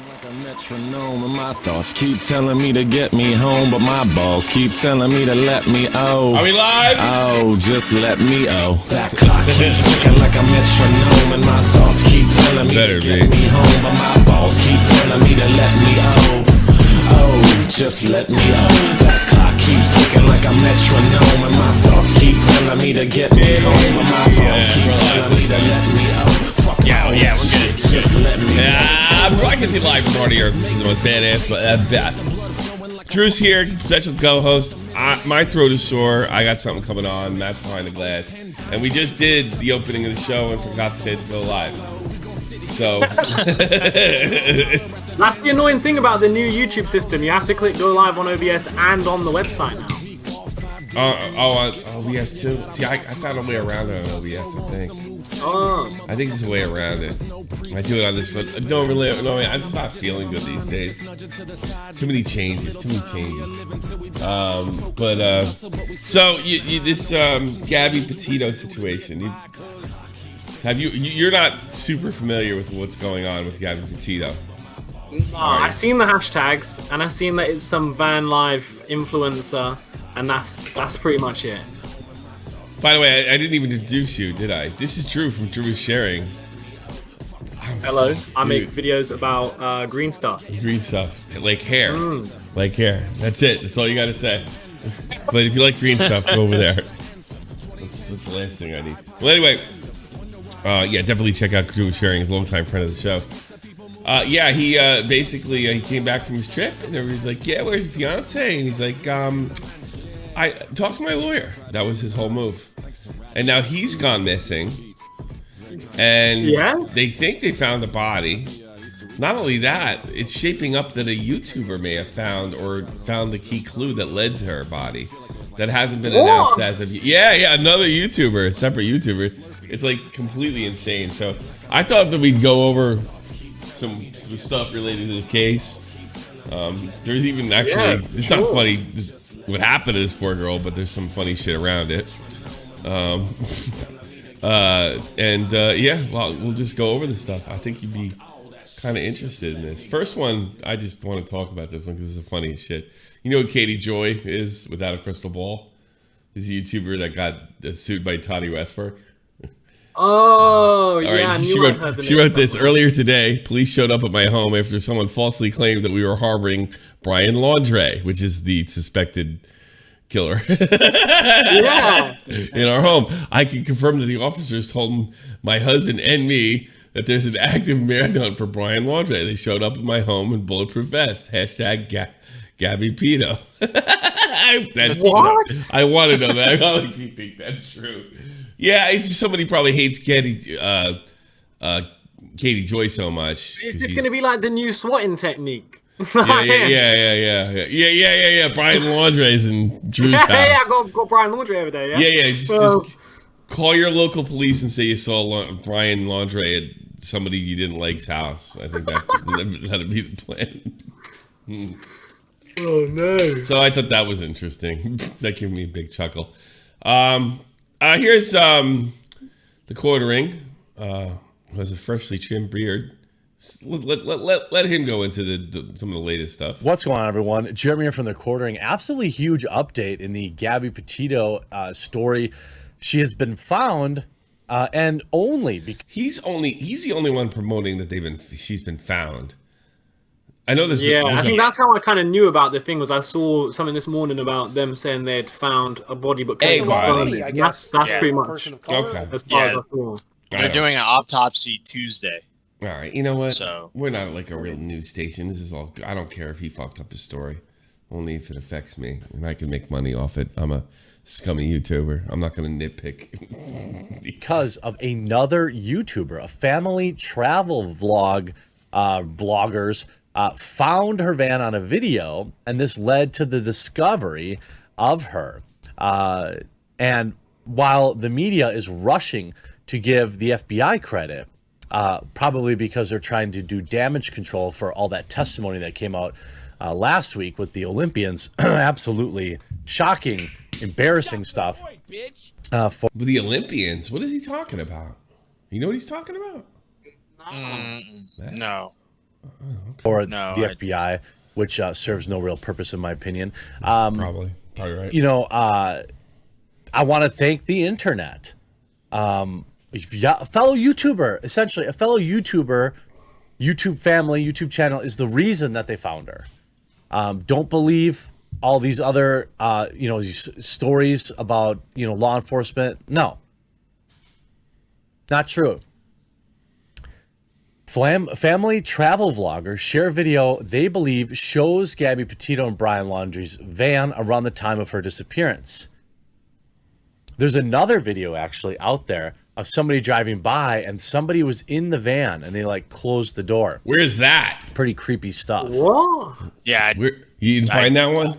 Like a metronome, and my thoughts keep telling me to get me home, but my balls keep telling me to let me oh. Are we live? Oh, just let me oh. That clock keeps ticking like a metronome, and my thoughts keep telling me to get me home, but my balls keep telling me to let me oh. Oh, just let me oh. That clock keeps ticking like a metronome, and my thoughts keep telling me to get me home, but my balls keep telling me to let me oh. Yeah, we're good. Just let me I'm broadcasting live from Party Earth. This is the most badass, but Drew's here, special co-host. My throat is sore. I got something coming on. Matt's behind the glass, and we just did the opening of the show and forgot to hit go live. So that's the annoying thing about the new YouTube system. You have to click go live on OBS and on the website now. On OBS too. See, I found a way around it on OBS. I think. I think there's a way around it. I do it on this, but I'm just not feeling good these days. Too many changes. So this Gabby Petito situation. You're not super familiar with what's going on with Gabby Petito? No, I've seen the hashtags and I've seen that it's some van life influencer, and that's pretty much it. By the way, I didn't even introduce you, did I? This is Drew from Drew is Sharing. Hello, I make videos about green stuff. Green stuff, like hair. Like hair. That's it. That's all you gotta say. But if you like green stuff, go over there. That's the last thing I need. Well, anyway, yeah, definitely check out Drew is Sharing. He's a longtime friend of the show. Yeah, he basically he came back from his trip, and everybody's like, "Yeah, where's your fiance?" And he's like, I talked to my lawyer. That was his whole move. And now he's gone missing. And they think they found a body. Not only that, it's shaping up that a YouTuber may have found the key clue that led to her body. That hasn't been announced as of yet. Yeah, another YouTuber, a separate YouTuber. It's like completely insane. So I thought that we'd go over some stuff related to the case. There's even actually, it's not funny what happened to this poor girl, but there's some funny shit around it. Yeah, well, we'll just go over the stuff. I think you'd be kind of interested in this. First one, I just want to talk about this one because it's the funniest shit. You know what Katie Joy is without a crystal ball? He's a YouTuber that got sued by Toddy Westbrook. Oh, yeah. Right. She wrote this earlier today. Police showed up at my home after someone falsely claimed that we were harboring Brian Laundrie, which is the suspected killer, in our home. I can confirm that the officers told my husband and me that there's an active manhunt for Brian Laundrie. They showed up at my home in bulletproof vests. Hashtag Gabby Petito. What? I want to know that. I don't think that's true. Yeah, it's just somebody probably hates Katie Joy so much. It's just going to be like the new swatting technique. Yeah. Brian Laundrie's in Drew's house. I got Brian Laundrie over there. Yeah. Just call your local police and say you saw Brian Laundrie at somebody you didn't like's house. I think that'd be the plan. Oh no! So I thought that was interesting. That gave me a big chuckle. Here's the quartering. Was a freshly trimmed beard. Let him go into some of the latest stuff. What's going on, everyone? Jeremy here from the quartering. Absolutely huge update in the Gabby Petito story. She has been found, and only because he's the only one promoting that she's been found. I know this. Yeah, I think that's how I kind of knew about the thing. Was I saw something this morning about them saying they had found a body, but body, I guess. That's pretty much okay. As far as I saw. They're doing an autopsy Tuesday. All right, you know what? So we're not like a real news station. This is all. I don't care if he fucked up his story, only if it affects me and I can make money off it. I'm a scummy YouTuber. I'm not going to nitpick. Because of another YouTuber, a family travel vlog bloggers found her van on a video, and this led to the discovery of her. And while the media is rushing to give the FBI credit, probably because they're trying to do damage control for all that testimony that came out last week with the Olympians. Absolutely shocking, embarrassing stuff. With the Olympians, what is he talking about? You know what he's talking about? No. or the FBI, which serves no real purpose in my opinion. Probably right. You know, I want to thank the internet. A fellow YouTuber, essentially a fellow YouTuber, YouTube family, YouTube channel is the reason that they found her. Don't believe all these other, these stories about, law enforcement. No, not true. Family travel vloggers share video they believe shows Gabby Petito and Brian Laundrie's van around the time of her disappearance. There's another video actually out there of somebody driving by and somebody was in the van and they like closed the door. Where's that? Pretty creepy stuff. What? Yeah. You didn't find that one?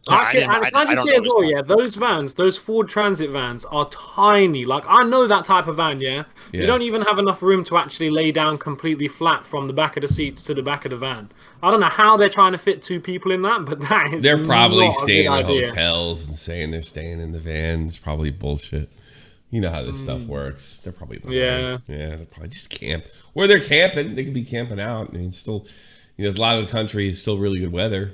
I don't know. Yeah, those vans, those Ford Transit vans are tiny. Like, I know that type of van, yeah? You don't even have enough room to actually lay down completely flat from the back of the seats to the back of the van. I don't know how they're trying to fit 2 people in that, but that is They're probably not staying a in good idea. hotels and saying they're staying in the vans. Probably bullshit. You know how this stuff works. They're probably lying. They're probably just camp. Or they're camping. They could be camping out. I mean, still, a lot of the country is still really good weather.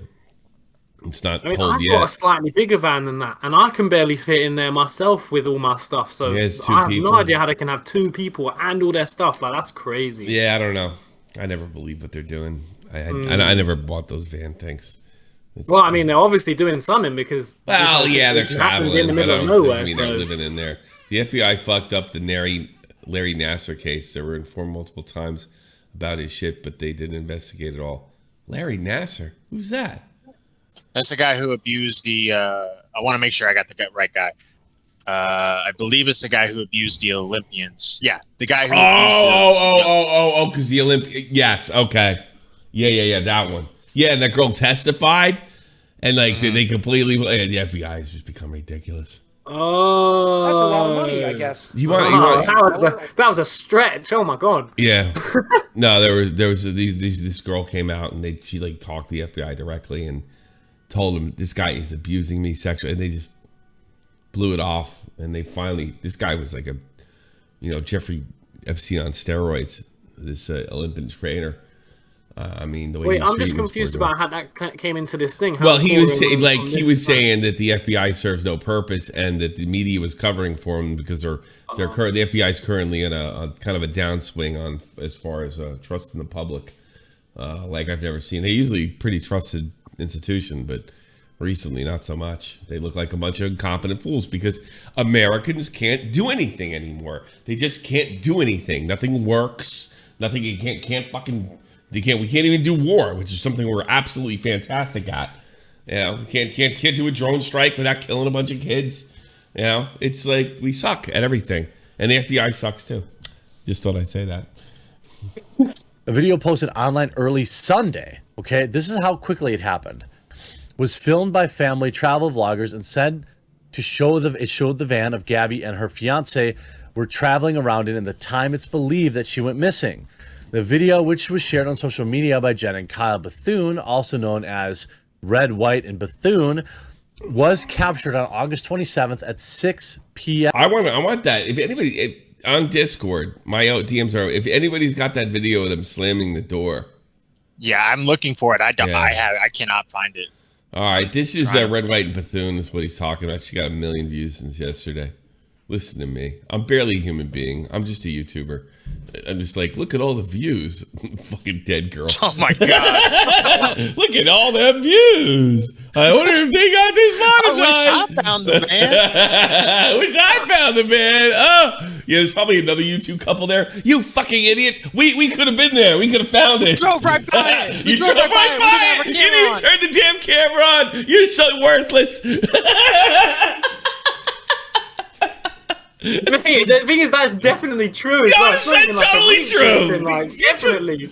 It's not cold yet. I've got a slightly bigger van than that, and I can barely fit in there myself with all my stuff. So it's 2 I have people. no idea how they can have 2 people and all their stuff. Like, that's crazy. Yeah, I don't know. I never believe what they're doing. I never bought those van things. Well, I mean, they're obviously doing something because... Well, yeah, they're traveling, in the middle of doesn't nowhere. mean they're living in there. The FBI fucked up the Larry Nassar case. They were informed multiple times about his shit, but they didn't investigate it all. Larry Nassar? Who's that? That's the guy who abused the. I want to make sure I got the right guy. I believe it's the guy who abused the Olympians. Yeah, the guy who. Because the Olympic. Yes. Okay. Yeah. That one. Yeah, and that girl testified, and like they completely. The FBI has just become ridiculous. Oh, that's a lot of money, I guess. That was a stretch. Oh my god. Yeah. No, there was this girl came out and she like talked to the FBI directly and told him this guy is abusing me sexually, and they just blew it off. And they finally, this guy was like a, Jeffrey Epstein on steroids. This Olympian trainer. I mean, the way. Wait, I'm just confused about how that came into this thing. Well, he was saying that the FBI serves no purpose and that the media was covering for him because the FBI is currently in a kind of a downswing on as far as trust in the public. Like I've never seen. They're usually pretty trusted institution, but recently not so much. They look like a bunch of incompetent fools because Americans can't do anything anymore. They just can't do anything. Nothing works. Nothing. You can't fucking. We can't even do war, which is something we're absolutely fantastic at. We can't do a drone strike without killing a bunch of kids. It's like we suck at everything, and the FBI sucks too. Just thought I'd say that. A video posted online early Sunday. Okay, this is how quickly it happened. Was filmed by family travel vloggers and said to show it showed the van of Gabby and her fiance were traveling around in the time it's believed that she went missing. The video, which was shared on social media by Jen and Kyle Bethune, also known as Red, White, and Bethune, was captured on August 27th at 6 p.m. I want that. If anybody on Discord, my DMs are. If anybody's got that video of them slamming the door. Yeah, I'm looking for it. I cannot find it. All right, this is Red, White, and Bethune is what he's talking about. She got 1 million views since yesterday. Listen to me. I'm barely a human being. I'm just a YouTuber. I'm just like, look at all the views. Fucking dead girl. Oh my god. Look at all them views. I wonder if they got this monetized. I wish I found the man. I wish I found the man. Oh, yeah, there's probably another YouTube couple there. You fucking idiot. We could have been there. We could have found it. You drove right by it. You drove right by it. You didn't even turn the damn camera on. You're so worthless. The thing is, that's definitely true. No, it's totally true. Definitely.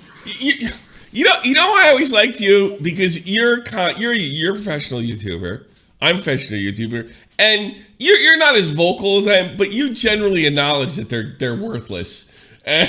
You know why I always liked you? Because you're a professional YouTuber. I'm a professional YouTuber, and you're not as vocal as I am, but you generally acknowledge that they're worthless. And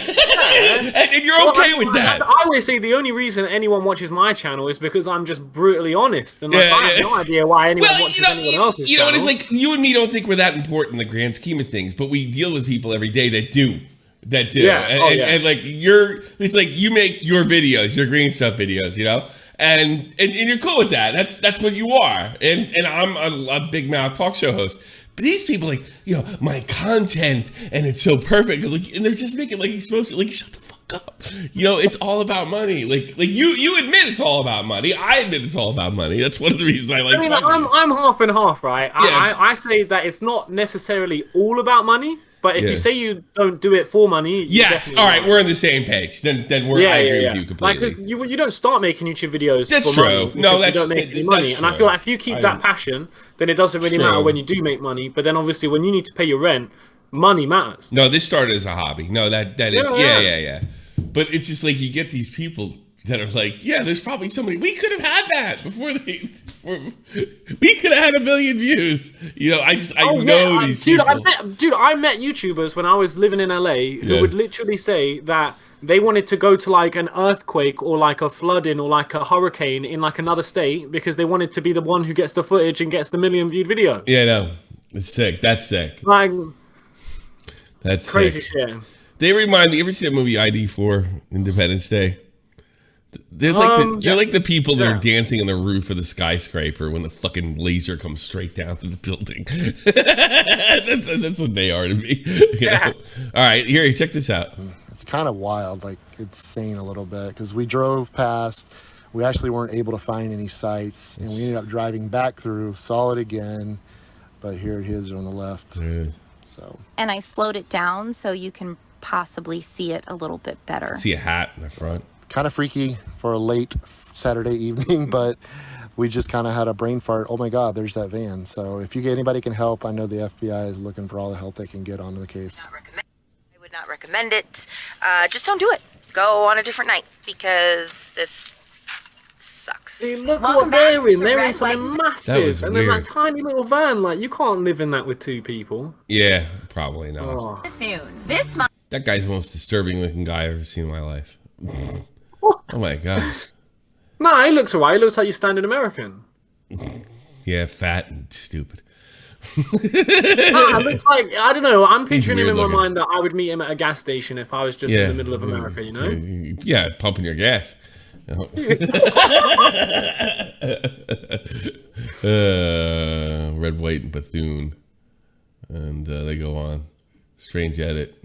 you're okay with that. I always say the only reason anyone watches my channel is because I'm just brutally honest, and I have no idea why anyone watches anyone else's channel. It's like you and me don't think we're that important in the grand scheme of things, but we deal with people every day that do. that do. Yeah. And like it's like you make your videos, your green stuff videos, you know? And you're cool with that. That's what you are. And I'm a big mouth talk show host. But these people, like, you know, my content, and it's so perfect, like, and they're just making like exposed, like, shut the fuck up. You know, it's all about money. Like you admit it's all about money. I admit it's all about money. That's one of the reasons I like. I mean, I'm half and half, right? Yeah. I say that it's not necessarily all about money. But if you say you don't do it for money, yes, all right, we're on the same page. Then I agree with you completely. Like, because you don't start making YouTube videos. That's for true. Money No, that's you don't make any money. that's and I feel like if you keep that passion, then it doesn't really matter when you do make money. But then obviously when you need to pay your rent, money matters. No, this started as a hobby. No, that is yeah. But it's just like you get these people that are like, yeah, there's probably somebody we could have had that before we could have had 1 million views. You know, I know these people. I met YouTubers when I was living in LA who would literally say that they wanted to go to like an earthquake or like a flooding or like a hurricane in like another state because they wanted to be the one who gets the footage and gets the 1 million viewed video. Yeah, no, it's sick. That's sick. Like, that's crazy sick. shit. They remind me. You ever see that movie ID for Independence Day? There's like they're like the people that are dancing on the roof of the skyscraper when the fucking laser comes straight down through the building. that's what they are to me. You know? All right, here, check this out. It's kind of wild, like it's insane a little bit because we drove past. We actually weren't able to find any sites, and we ended up driving back through, saw it again, but here it is on the left. Yeah. So. And I slowed it down so you can possibly see it a little bit better. See a hat in the front. Kind of freaky for a late Saturday evening, but we just kind of had a brain fart. Oh my God, there's that van. So if anybody can help, I know the FBI is looking for all the help they can get on the case. I would not recommend it. Just don't do it. Go on a different night because this sucks. See, look what they're in. They're in something That was massive. And then weird. that tiny little van, like, you can't live in that with 2 people. Yeah, probably not. Oh. That guy's the most disturbing looking guy I've ever seen in my life. Oh my God. No, he looks alright. He looks like your standard American. Yeah, fat and stupid. It looks like, I don't know, I'm picturing him in my looking. mind that I would meet him at a gas station if I was just in the middle of America, you know? Yeah, pumping your gas. Red, White, and Bethune. And they go on. Strange edit.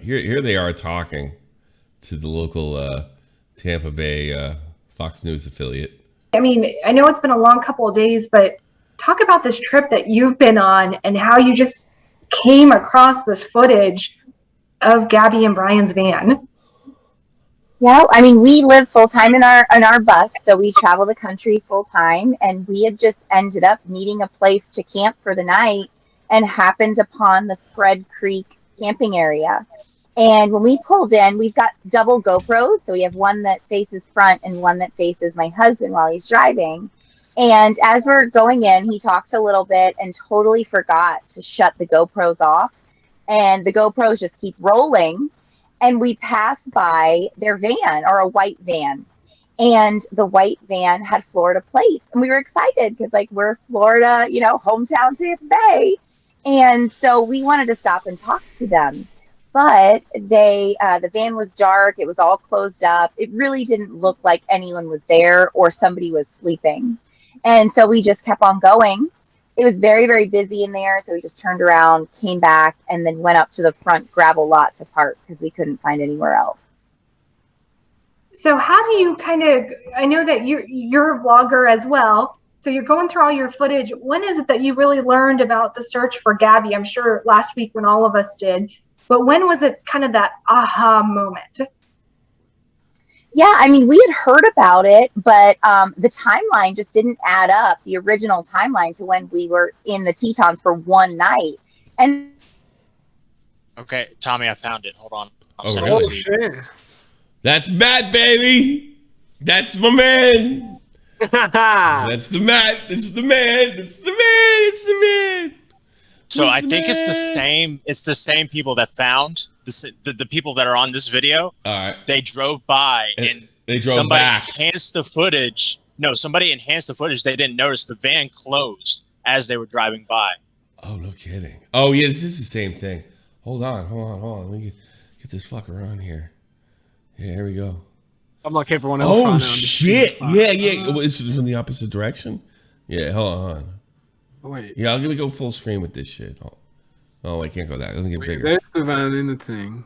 Here they are talking to the local Tampa Bay Fox News affiliate. I mean, I know it's been a long couple of days, but talk about this trip that you've been on and how you just came across this footage of Gabby and Brian's van. Yeah, I mean, we live full time in our bus, so we travel the country full time, and we had just ended up needing a place to camp for the night and happened upon the Spread Creek camping area. And when we pulled in, we've got double GoPros. So we have one that faces front and one that faces my husband while he's driving. And as we're going in, he talked a little bit and totally forgot to shut the GoPros off. And the GoPros just keep rolling. And we passed by their van, or a white van. And the white van had Florida plates. And we were excited because, like, we're Florida, you know, hometown Tampa Bay. And so we wanted to stop and talk to them. But the van was dark. It was all closed up. It really didn't look like anyone was there or somebody was sleeping. And so we just kept on going. It was very, very busy in there. So we just turned around, came back, and then went up to the front gravel lot to park because we couldn't find anywhere else. So how do you I know that you're a vlogger as well. So you're going through all your footage. When is it that you really learned about the search for Gabby? I'm sure last week when all of us did. But when was it kind of that aha moment? Yeah, I mean, we had heard about it, but the timeline just didn't add up, the original timeline, to when we were in the Tetons for one night. And Okay, Tommy, I found it. Hold on. Oh, really? Oh, shit. That's Matt, baby. That's my man. That's the Matt. It's the man. It's the man. It's the man. So I think it's the same people that found the people that are on this video. All right. They drove by and they drove somebody back. enhanced the footage. No, somebody enhanced the footage. They didn't notice the van closed as they were driving by. Oh, no kidding. Oh, yeah, this is the same thing. Hold on. Let me get get this fucker on here. Yeah, here we go. I'm like everyone else. Oh right now. shit! Yeah. This is from the opposite direction. Yeah, hold on. Wait. Yeah, I'm gonna go full screen with this shit. Oh, I can't go that. Let me get bigger. There's the van in the thing.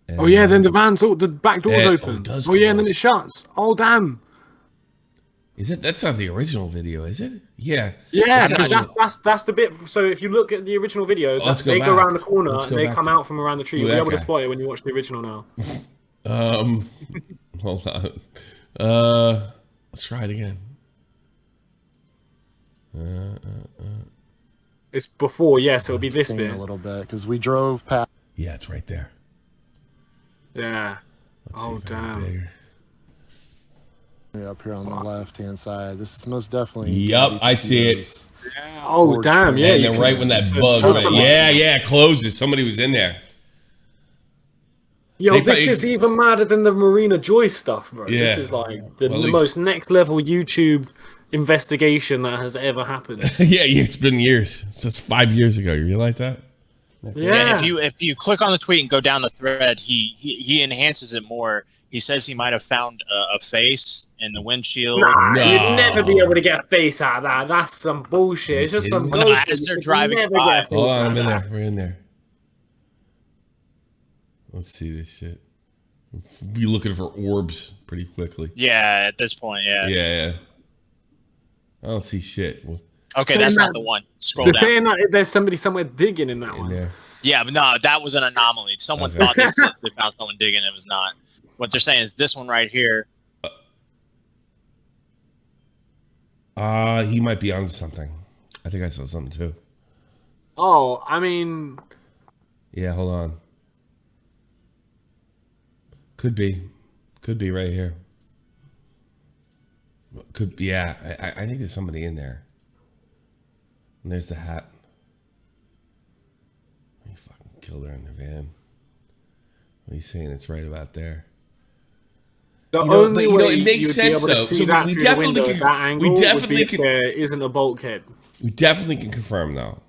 And yeah, then the back door's open. Oh yeah, and then it shuts. Oh damn. Is it? That's not the original video, is it? Yeah. Yeah, that's the bit. So if you look at the original video, they go around the corner and they come out from around the tree. You'll be able to spot it when you watch the original now. Hold on. Let's try it again. It's before, yeah, so it'll be this bit. A little bit, because we drove past. Yeah, it's right there. Yeah. Let's see if damn. Up here on the left-hand side. This is most definitely. Yep, I see it. Yeah. Oh, damn, yeah. And then right when that bug went, yeah, it closes. Somebody was in there. Yo, this is even madder than the Marina Joy stuff, bro. Yeah. This is like the most next-level YouTube investigation that has ever happened. Yeah, it's been years. Since 5 years ago. You realize that? Yeah. If you click on the tweet and go down the thread, he enhances it more. He says he might have found a face in the windshield. Nah, you'd never be able to get a face out of that. That's some bullshit. It's just some bullshit. As they're driving by. Hold on, I'm in there. We're in there. Let's see this shit. Be looking for orbs pretty quickly. Yeah, at this point, yeah. Yeah. I don't see shit. Okay, that's not the one. Scroll down. Saying that there's somebody somewhere digging in that one. There. Yeah, but no, that was an anomaly. Someone thought they found someone digging. It was not. What they're saying is this one right here. He might be onto something. I think I saw something too. Oh, I mean. Yeah, hold on. Could be right here. Could be, yeah. I think there's somebody in there. And there's the hat. He fucking killed her in the van. What are you saying? It's right about there. It makes sense though. So we definitely there isn't a bulkhead. We definitely can confirm though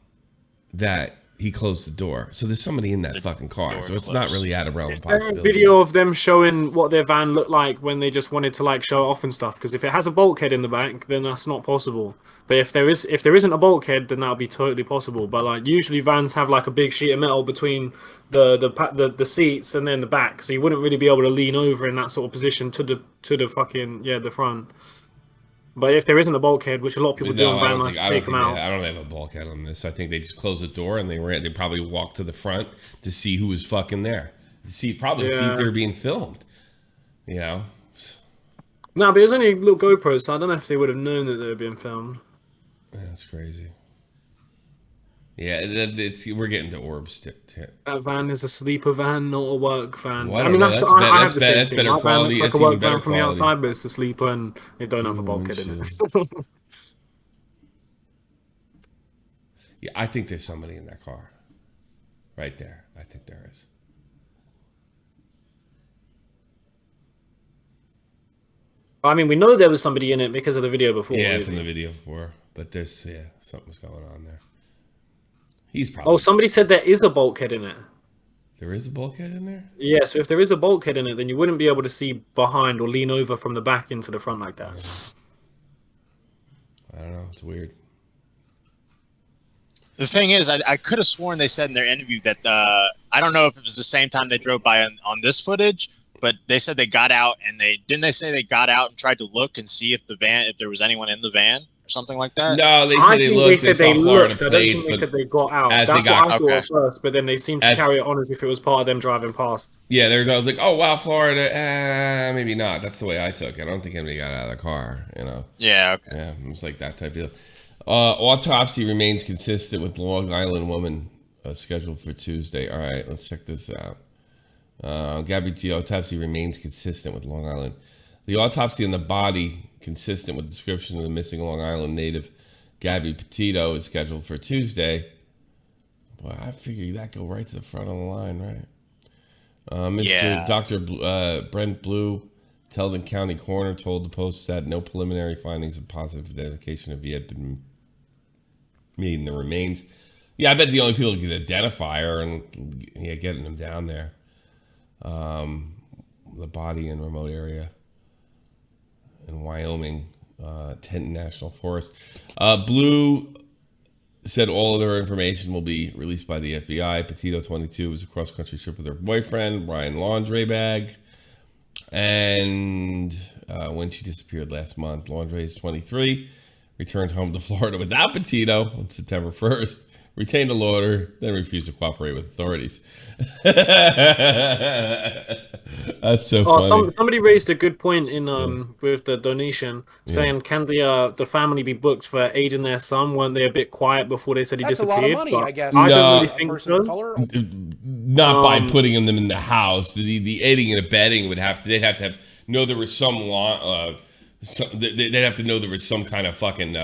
that he closed the door. So there's somebody in that fucking car. So it's not really out of realm of possibility. There's a video of them showing what their van looked like when they just wanted to like show it off and stuff. Because if it has a bulkhead in the back, then that's not possible. But if there isn't a bulkhead, then that'll be totally possible. But like usually vans have like a big sheet of metal between the seats and then the back, so you wouldn't really be able to lean over in that sort of position to the fucking the front. But if there isn't a bulkhead, which a lot of people do on van life, take them out. I don't have a bulkhead on this. I think they just closed the door and they probably walked to the front to see who was fucking there. To see if they were being filmed. You know? No, but it was only a little GoPro, so I don't know if they would have known that they were being filmed. Yeah, that's crazy. Yeah, we're getting to orbs. That van is a sleeper van, not a work van. Well, I mean, I have the same thing. Better My van looks quality. like a work van from the outside, but it's a sleeper and it don't have a bulkhead in it. Yeah, I think there's somebody in that car. Right there. I think there is. I mean, we know there was somebody in it because of the video before. Yeah, from the video before. But there's, something's going on there. He's probably... Oh, somebody said there is a bulkhead in it. There is a bulkhead in there? Yeah, so if there is a bulkhead in it, then you wouldn't be able to see behind or lean over from the back into the front like that. I don't know. It's weird. The thing is, I could have sworn they said in their interview that, I don't know if it was the same time they drove by on this footage, but they said they got out and didn't they say they got out and tried to look and see if there was anyone in the van? Something like that? No, they said they looked. They saw Florida plates, I don't think they said they got out. That's what I thought at first, but then they seemed to carry it on as if it was part of them driving past. Yeah, I was like, oh, wow, Florida. Maybe not. That's the way I took it. I don't think anybody got out of the car, you know. Yeah, okay. Yeah, it was like that type of deal. Autopsy remains consistent with Long Island woman scheduled for Tuesday. All right, let's check this out. Gabby Petito, autopsy remains consistent with Long Island. The autopsy on the body, consistent with the description of the missing Long Island native Gabby Petito, is scheduled for Tuesday. Well, I figured that go right to the front of the line, right? Dr. Brent Blue, Teldon County Coroner, told the Post that no preliminary findings of positive identification have yet been made in the remains. Yeah, I bet the only people who can identify her and getting them down there. The body in remote area in Wyoming, Tenton National Forest. Blue said all of their information will be released by the FBI. Petito, 22, was a cross-country trip with her boyfriend, Brian Laundrie bag. And when she disappeared last month, Laundrie is 23, returned home to Florida without Petito on September 1st, retained a lawyer, then refused to cooperate with authorities. That's so funny. Somebody raised a good point in with the donation, saying can the family be booked for aiding their son? Weren't they a bit quiet before they said he disappeared? That's a lot of money, I guess. I don't really think so. Not by putting them in the house. The aiding and abetting they'd have to know there was they'd have to know there was some kind of fucking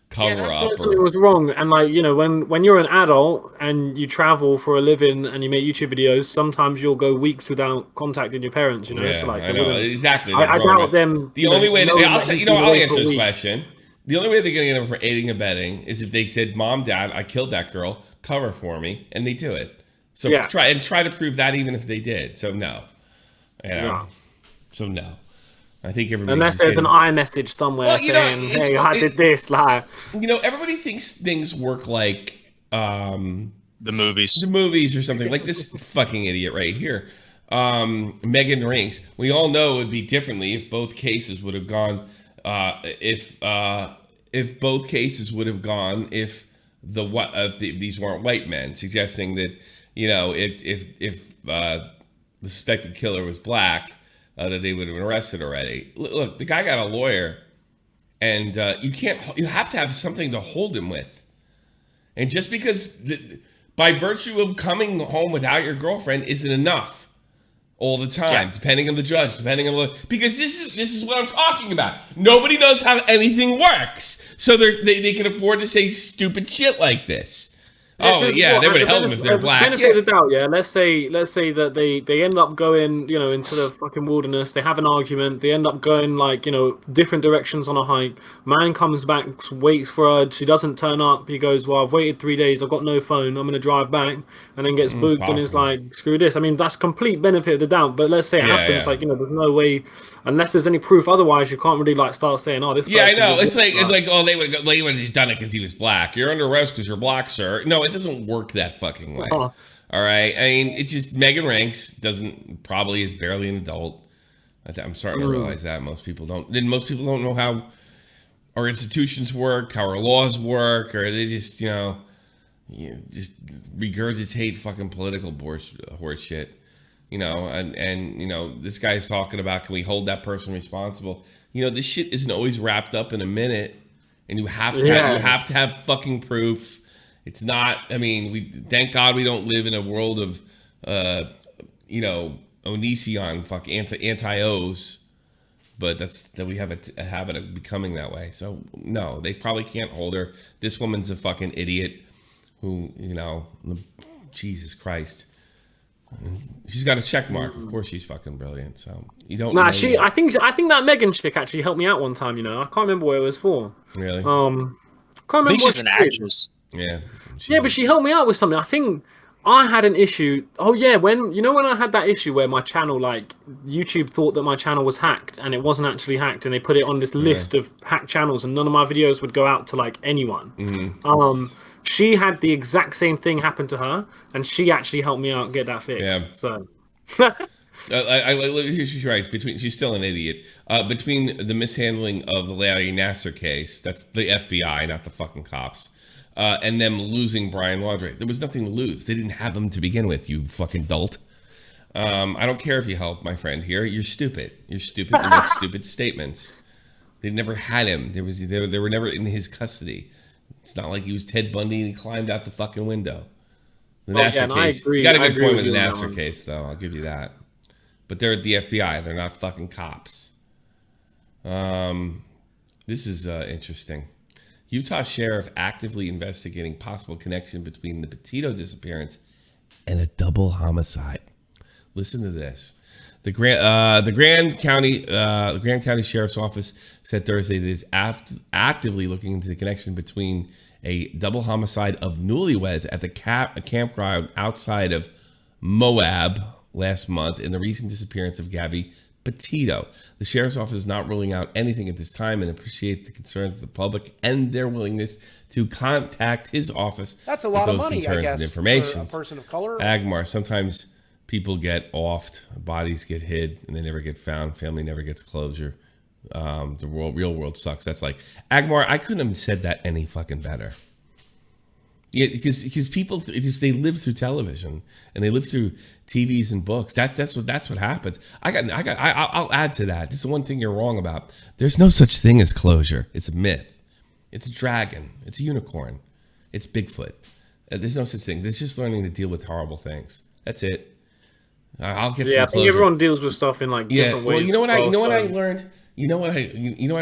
cover up. It was wrong. And like, you know, when you're an adult and you travel for a living and you make YouTube videos, sometimes you'll go weeks without contacting your parents, you know. Yeah, so like, I know exactly. I doubt them. The only way I'll answer this question. The only way they're going to get them for aiding and abetting is if they said, "Mom, Dad, I killed that girl. Cover for me," and they do it. So try to prove that even if they did. So no. So no. I think everybody. Unless there's an iMessage somewhere saying, "Hey, I did this." Like, you know, everybody thinks things work like the movies or something. Like this fucking idiot right here, Meghan Rienks. We all know it would be differently if both cases would have gone. If both cases would have gone if these weren't white men, suggesting that, you know, if the suspected killer was black. That they would have been arrested already. Look, the guy got a lawyer, and you have to have something to hold him with. And just because by virtue of coming home without your girlfriend isn't enough all the time, depending on the judge, because this is what I'm talking about. Nobody knows how anything works, so they can afford to say stupid shit like this. They would have held them if they're black. Benefit of the doubt, Let's say that they end up going, you know, into the fucking wilderness. They have an argument. They end up going, like, you know, different directions on a hike. Man comes back, waits for her. She doesn't turn up. He goes, "Well, I've waited 3 days. I've got no phone. I'm gonna drive back," and then gets booked and is like, "Screw this." I mean, that's complete benefit of the doubt. But let's say it happens, like, you know, there's no way, unless there's any proof. Otherwise, you can't really like start saying, "Oh, this." Yeah, I know. It's like they would have just done it because he was black. You're under arrest because you're black, sir. No, it doesn't work that fucking way. All right. I mean, it's just Meghan Rienks is barely an adult. I'm starting to realize that most people don't know how our institutions work, how our laws work, or they just, just regurgitate fucking political horse shit. You know, and you know, this guy's talking about, can we hold that person responsible? You know, this shit isn't always wrapped up in a minute, and you have to have fucking proof. It's not. I mean, thank God we don't live in a world of, Onision anti-O's, but that we have a habit of becoming that way. So no, they probably can't hold her. This woman's a fucking idiot. Who, you know, Jesus Christ. She's got a check mark. Of course, she's fucking brilliant. So you don't. Nah, I think that Meghan chick actually helped me out one time. You know, I can't remember what it was for. Really? Can't remember. I think she's an actress. Yeah. But she helped me out with something. I think I had an issue. Oh yeah, when I had that issue where my channel, like, YouTube thought that my channel was hacked and it wasn't actually hacked, and they put it on this list of hacked channels, and none of my videos would go out to like anyone. Mm-hmm. She had the exact same thing happen to her, and she actually helped me out get that fixed. Yeah. So. She's right. She's still an idiot. Between the mishandling of the Larry Nassar case, that's the FBI, not the fucking cops, and them losing Brian Laundrie, there was nothing to lose. They didn't have him to begin with, you fucking dolt. I don't care if you help my friend here. You're stupid. You're stupid. You make stupid statements. They never had him. They were never in his custody. It's not like he was Ted Bundy and he climbed out the fucking window. The Nassar case. You got a good point with the Nassar case, though. I'll give you that. But they're at the FBI. They're not fucking cops. This is interesting. Utah sheriff actively investigating possible connection between the Petito disappearance and a double homicide. Listen to this. The Grand County Sheriff's Office said Thursday that it is actively looking into the connection between a double homicide of newlyweds at the campground outside of Moab last month in the recent disappearance of Gabby Petito. The sheriff's office is not ruling out anything at this time and appreciate the concerns of the public and their willingness to contact his office. That's a lot of money, I guess, and information. for a person of color. Agmar, sometimes people get offed, bodies get hid, and they never get found. Family never gets closure. The real world sucks. That's like, Agmar, I couldn't have said that any fucking better. Yeah, because people they live through television and they live through TVs and books. That's what happens. I'll add to that. This is one thing you're wrong about. There's no such thing as closure. It's a myth. It's a dragon. It's a unicorn. It's Bigfoot. There's no such thing. There's just learning to deal with horrible things. That's it. I'll get some closure. I think everyone deals with stuff in like different ways. Well, you know what I learned. You know what I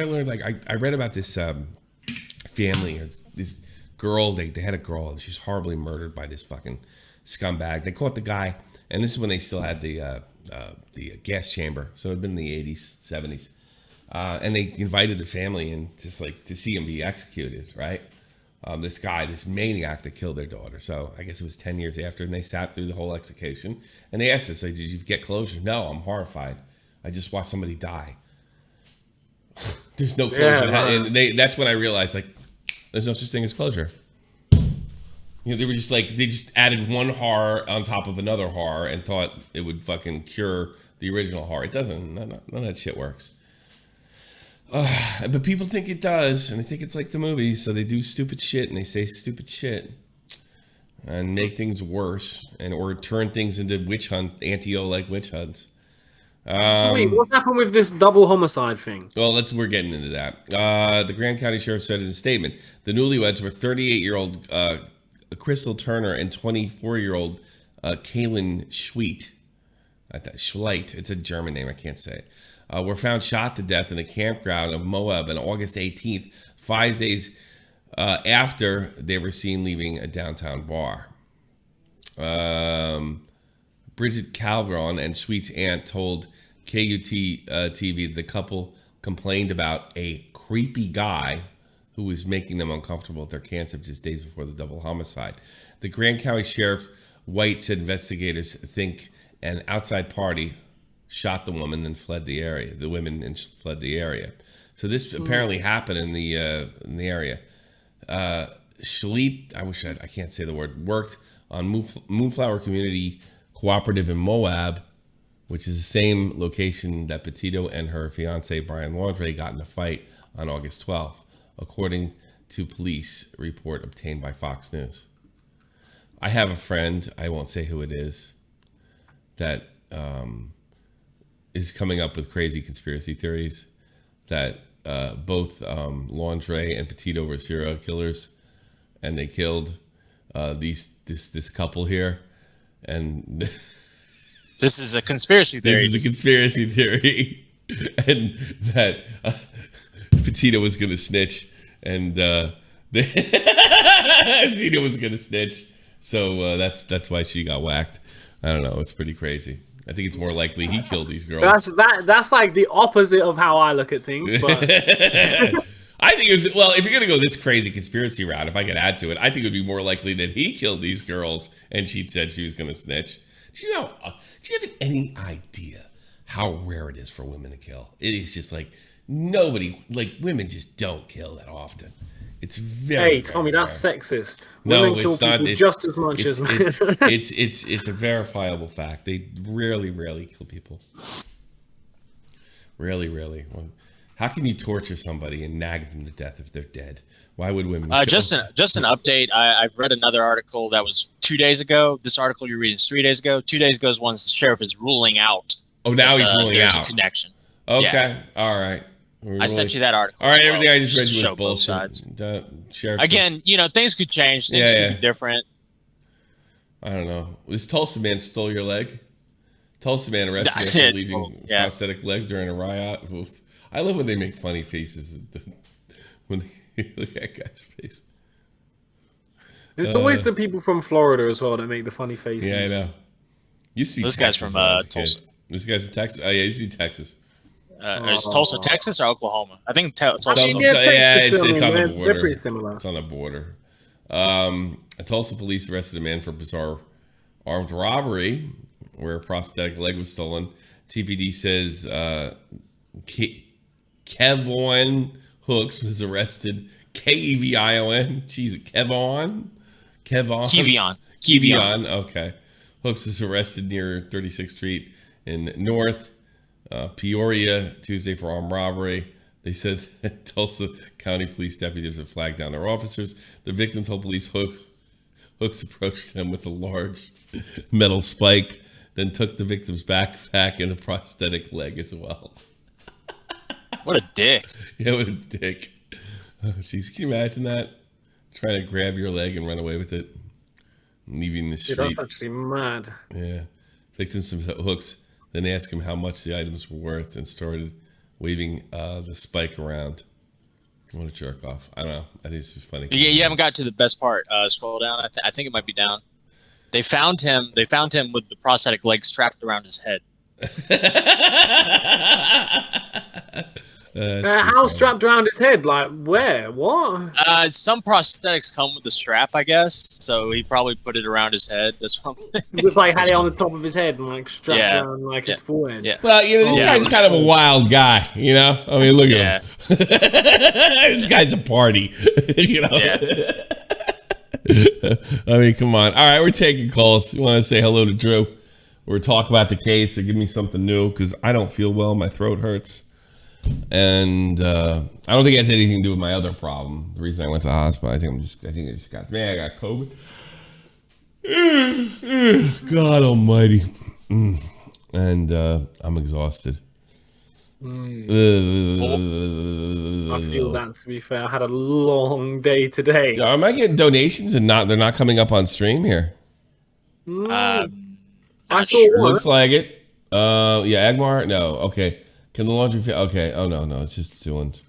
learned. Like I read about this family. This girl, they had a girl, and she was horribly murdered by this fucking scumbag. They caught the guy, and this is when they still had the gas chamber, so it had been in the 80s, 70s, and they invited the family in just like to see him be executed, right? This guy, this maniac that killed their daughter. So I guess it was 10 years after, and they sat through the whole execution, and they asked us, like, did you get closure? No, I'm horrified. I just watched somebody die. There's no closure. And that's when I realized, like, there's no such thing as closure. You know, they were just like, they just added one horror on top of another horror and thought it would fucking cure the original horror. It doesn't. None of that shit works. But people think it does, and they think it's like the movies, so they do stupid shit and they say stupid shit and make things worse or turn things into witch hunt, anti-Oleg witch hunts. So wait, what's happened with this double homicide thing? Well, we're getting into that. The Grand County Sheriff said in a statement, the newlyweds were 38-year-old Crystal Turner and 24-year-old Kaylin Schweit. Schweit, it's a German name, I can't say it. Were found shot to death in a campground of Moab on August 18th, 5 days after they were seen leaving a downtown bar. Bridget Calveron and Sweet's aunt told KUT TV the couple complained about a creepy guy who was making them uncomfortable at their campsite just days before the double homicide. The Grand County Sheriff White said investigators think an outside party shot the woman and fled the area. The women and fled the area. So this apparently happened in the area. Shalit, I can't say the word, worked on Moonflower Community Cooperative in Moab, which is the same location that Petito and her fiance Brian Laundrie got in a fight on August 12th, according to police report obtained by Fox News. I have a friend, I won't say who it is, that is coming up with crazy conspiracy theories that both Laundrie and Petito were serial killers, and they killed this couple here. And this is a conspiracy theory. This is a conspiracy theory, and that Petito was going to snitch, and Petito was going to snitch. So that's why she got whacked. I don't know. It's pretty crazy. I think it's more likely he killed these girls. That's like the opposite of how I look at things. But I think it was, well, if you're going to go this crazy conspiracy route, if I could add to it, I think it would be more likely that he killed these girls and she said she was going to snitch. Do you have any idea how rare it is for women to kill? It is just like women just don't kill that often. It's very Hey, Tommy, that's sexist. No, women it's kill not. It's just as much as men. It's a verifiable fact. They rarely kill people. Rarely. How can you torture somebody and nag them to death if they're dead? Why would women? Just an update. I've read another article that was 2 days ago. This article you're reading is 3 days ago. 2 days ago is one the sheriff is ruling out. Oh, now he's ruling there's out. A connection. Okay, yeah. All right. I sent you that article. All right, everything I just read you was bullshit. Sheriff. Again, things could change. Things could be different. I don't know. This Tulsa man stole your leg. Tulsa man arrested after leaving prosthetic leg during a riot. I love when they make funny faces when they look at a guy's face. It's always the people from Florida as well that make the funny faces. Yeah, I know. Used to be this Texas guy's from Tulsa. This guy's from Texas. Oh, yeah, used to be Texas. Is Tulsa, Texas, or Oklahoma? I think Tulsa. It's on the border. They're pretty similar. It's on the border. Tulsa police arrested a man for bizarre armed robbery where a prosthetic leg was stolen. TPD says Kevon Hooks was arrested. Kevion. Jeez, Kevon. Okay. Hooks is arrested near 36th Street in North Peoria Tuesday for armed robbery. They said that Tulsa County police deputies have flagged down their officers. The victim told police Hooks approached them with a large metal spike, then took the victim's backpack and a prosthetic leg as well. What a dick. Yeah, what a dick. Oh, jeez, can you imagine that? Trying to grab your leg and run away with it, leaving the street. That's actually mad. Yeah. Victims of Hooks then asked him how much the items were worth and started waving the spike around. What a jerk off. I don't know. I think this is funny. Yeah, you haven't got to the best part. Scroll down. I think it might be down. They found him with the prosthetic leg strapped around his head. How strapped around his head? Like where? What? Some prosthetics come with a strap, I guess. So he probably put it around his head. That's what It was like had it on the top of his head and like strapped around like his forehead. Yeah. Well, this guy's kind of a wild guy, I mean, look at him. This guy's a party, I mean, come on. All right, we're taking calls. You want to say hello to Drew or talk about the case or give me something new because I don't feel well. My throat hurts. And I don't think it has anything to do with my other problem. The reason I went to the hospital, I think I just got COVID. God almighty. And I'm exhausted. I feel that, to be fair. I had a long day today. Am I getting donations and they're not coming up on stream here? I saw one. Looks like it. Yeah, Agmar? No. Okay. Can the laundry fit? Okay. Oh, no. It's just two ones.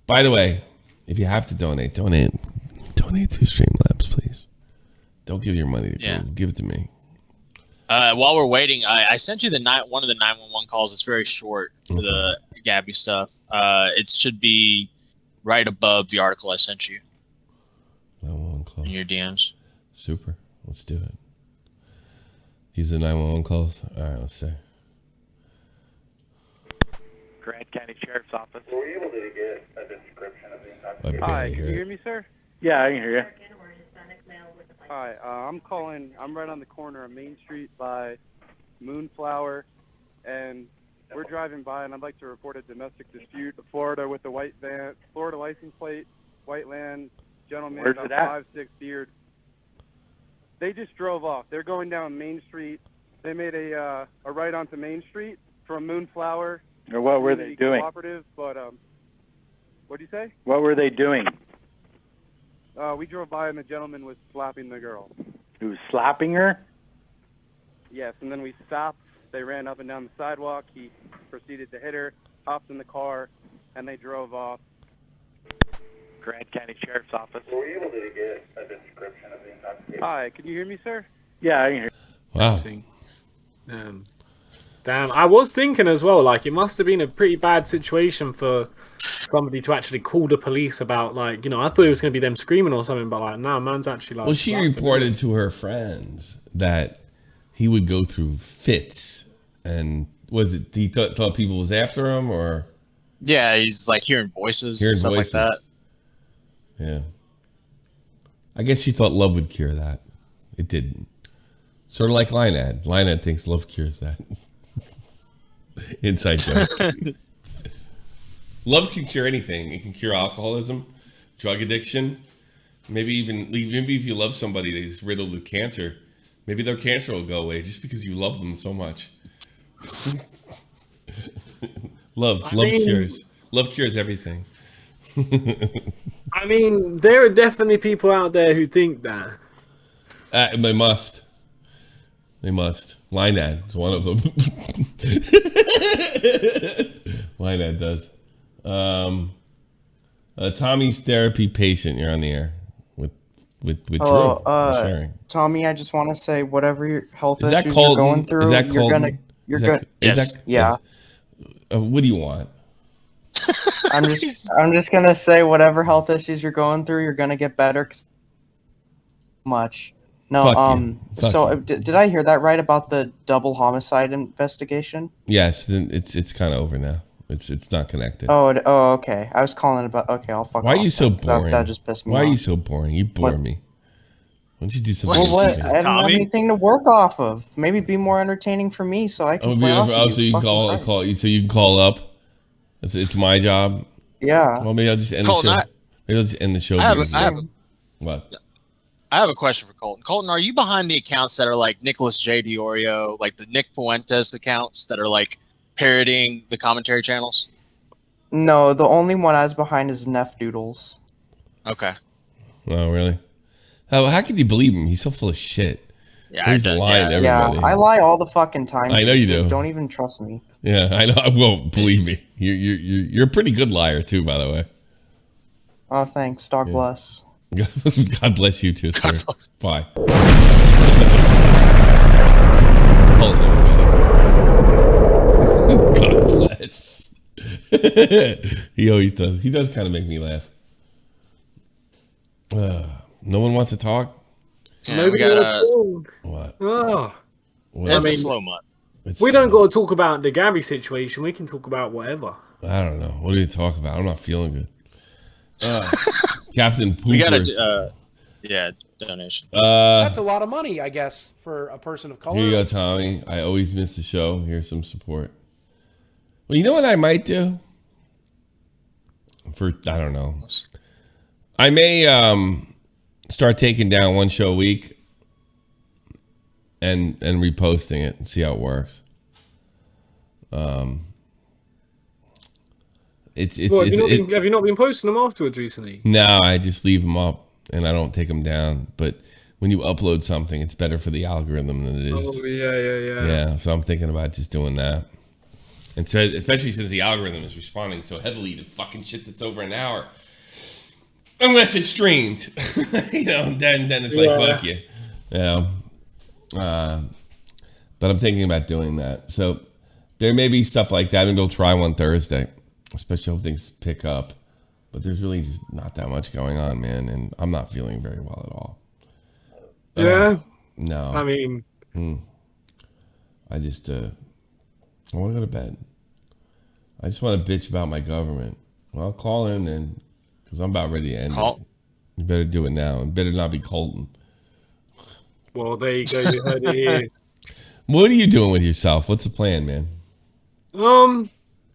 By the way, if you have to donate to Streamlabs, please. Don't give your money to Google. Give it to me. While we're waiting, I sent you one of the 911 calls. It's very short for the Gabby stuff. It should be right above the article I sent you. 911 call. In your DMs. Super. Let's do it. Use the 911 calls. All right, let's see. Grant County Sheriff's Office. Were you able to get a description of the intoxication? Hi, can you hear me, sir? Yeah, I can hear you. Hi, I'm calling. I'm right on the corner of Main Street by Moonflower, and we're driving by, and I'd like to report a domestic dispute. Florida with the white van, Florida license plate, white land, gentleman, Where's about it at? 5'6" beard. They just drove off. They're going down Main Street. They made a right onto Main Street from Moonflower. Or what were they doing? Cooperative, but what'd you say? What were they doing? We drove by and the gentleman was slapping the girl. He was slapping her? Yes, and then we stopped. They ran up and down the sidewalk. He proceeded to hit her, hopped in the car, and they drove off. Grant County Sheriff's Office. Were you able to get a description of the intoxication? Hi, can you hear me, sir? Yeah, I can hear you. Wow. Damn, I was thinking as well, like, it must have been a pretty bad situation for somebody to actually call the police about, like, I thought it was going to be them screaming or something, but, like, no, man's actually, like... Well, she reported to her friends that he would go through fits, and was it, he thought people was after him, or... Yeah, he's, like, hearing voices and stuff like that. Yeah. I guess she thought love would cure that. It didn't. Sort of like Linad. Linad thinks love cures that. Inside joke. Love can cure anything. It can cure alcoholism, drug addiction. Maybe if you love somebody that is riddled with cancer, maybe their cancer will go away just because you love them so much. Love cures. Love cures everything. I mean, there are definitely people out there who think that. They must. Linad is one of them. Linad does. Tommy's therapy patient. You're on the air with Drew. Sharing. Tommy, I just want to say whatever your health Is that issues Colton? you're going through, Is that Colton? you're gonna. Yes. Yeah. What do you want? I'm just gonna say whatever health issues you're going through, you're gonna get better. much. No, Fuck you. Fuck so you. did I hear that right about the double homicide investigation? Yes, it's kind of over now. It's not connected. Oh, okay. I was calling about. Okay, I'll fuck. Why are off you so then, 'cause boring? That just pissed me Why off. are you so boring? You bore me. Why don't you do something? Well, what? stupid? I didn't have anything to work off of. Maybe be more entertaining for me, so I can play off of So you can call you. So you can call up. It's my job. Yeah. Well, maybe I'll just end Colton, the show. Maybe I'll just end the show. What? I have a question for Colton. Colton, are you behind the accounts that are like Nicholas J. Diorio, like the Nick Fuentes accounts that are like parodying the commentary channels? No, the only one I was behind is Neff Doodles. Okay. Oh, really? How could you believe him? He's so full of shit. Yeah, He's lying to everybody. Yeah, I lie all the fucking time. I know you do. Don't even trust me. Yeah, I know. I won't believe me. You're a pretty good liar too, by the way. Oh, thanks. God bless. God bless you too, sir. Bye. Hold on, God bless. He always does. He does kind of make me laugh. No one wants to talk. Yeah, we got what? Oh. It's a slow month. We don't got to talk about the Gabby situation. We can talk about whatever. I don't know. What do you talk about? I'm not feeling good. Captain Poopers. We got a donation. That's a lot of money, I guess, for a person of color. Here you go, Tommy. I always miss the show. Here's some support. Well, you know what I might do? I don't know. I may start taking down one show a week and reposting it and see how it works. Have you not been posting them afterwards recently? No, I just leave them up and I don't take them down. But when you upload something, it's better for the algorithm than it is. Oh, yeah. Yeah, so I'm thinking about just doing that. And so, especially since the algorithm is responding so heavily to fucking shit that's over an hour. Unless it's streamed. Then it's like, fuck you. But I'm thinking about doing that. So there may be stuff like that. Maybe we'll try one Thursday. Especially if things pick up. But there's really just not that much going on, man. And I'm not feeling very well at all. Yeah? No. I mean... I just... I want to go to bed. I just want to bitch about my government. Well, I'll call in then. Because I'm about ready to end it. You better do it now. It better not be Colton. Well, there you go. You heard it here. What are you doing with yourself? What's the plan, man?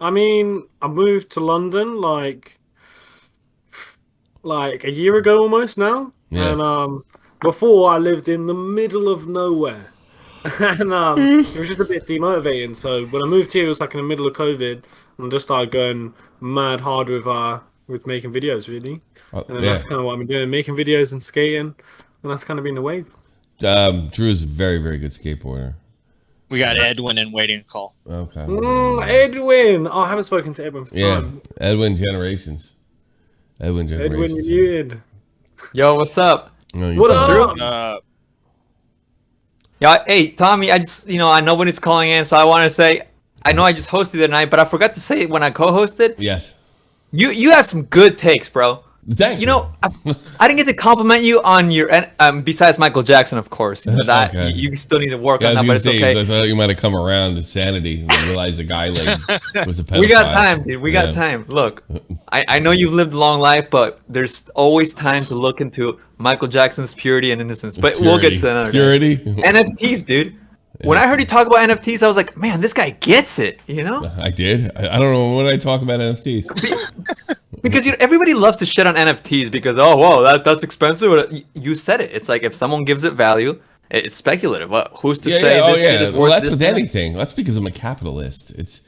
I mean, I moved to London like a year ago almost now. Yeah. And before I lived in the middle of nowhere. And it was just a bit demotivating. So when I moved here, it was like in the middle of COVID, and I just started going mad hard with making videos, really. And then that's kind of what I've been doing, making videos and skating, and that's kind of been the wave. Drew is a very, very good skateboarder. We got Edwin in waiting to call. Okay. Edwin! Oh, I haven't spoken to Edwin for time. Edwin Generations. Edwin, you Yo, what's up? What up, Drew? Yeah, hey, Tommy, I just, I know when it's calling in, so I want to say, I know I just hosted the night, but I forgot to say it when I co-hosted. Yes. You have some good takes, bro. Thank you. I didn't get to compliment you on your, besides Michael Jackson, of course. That Okay. you still need to work I on was that, but it's gonna okay. say, I thought you might have come around to sanity and realized the guy was a pedophile. We got time, dude. We got time. Look, I know you've lived a long life, but there's always time to look into Michael Jackson's purity and innocence. But we'll get to that another Purity? day. NFTs, dude. When I heard you talk about NFTs, I was like, man, this guy gets it, I did. I don't know. What did I talk about NFTs? Because everybody loves to shit on NFTs because, oh, whoa, that's expensive. You said it. It's like if someone gives it value, it's speculative. Who's to say this shit is worth that's this with much? anything. That's because I'm a capitalist. It's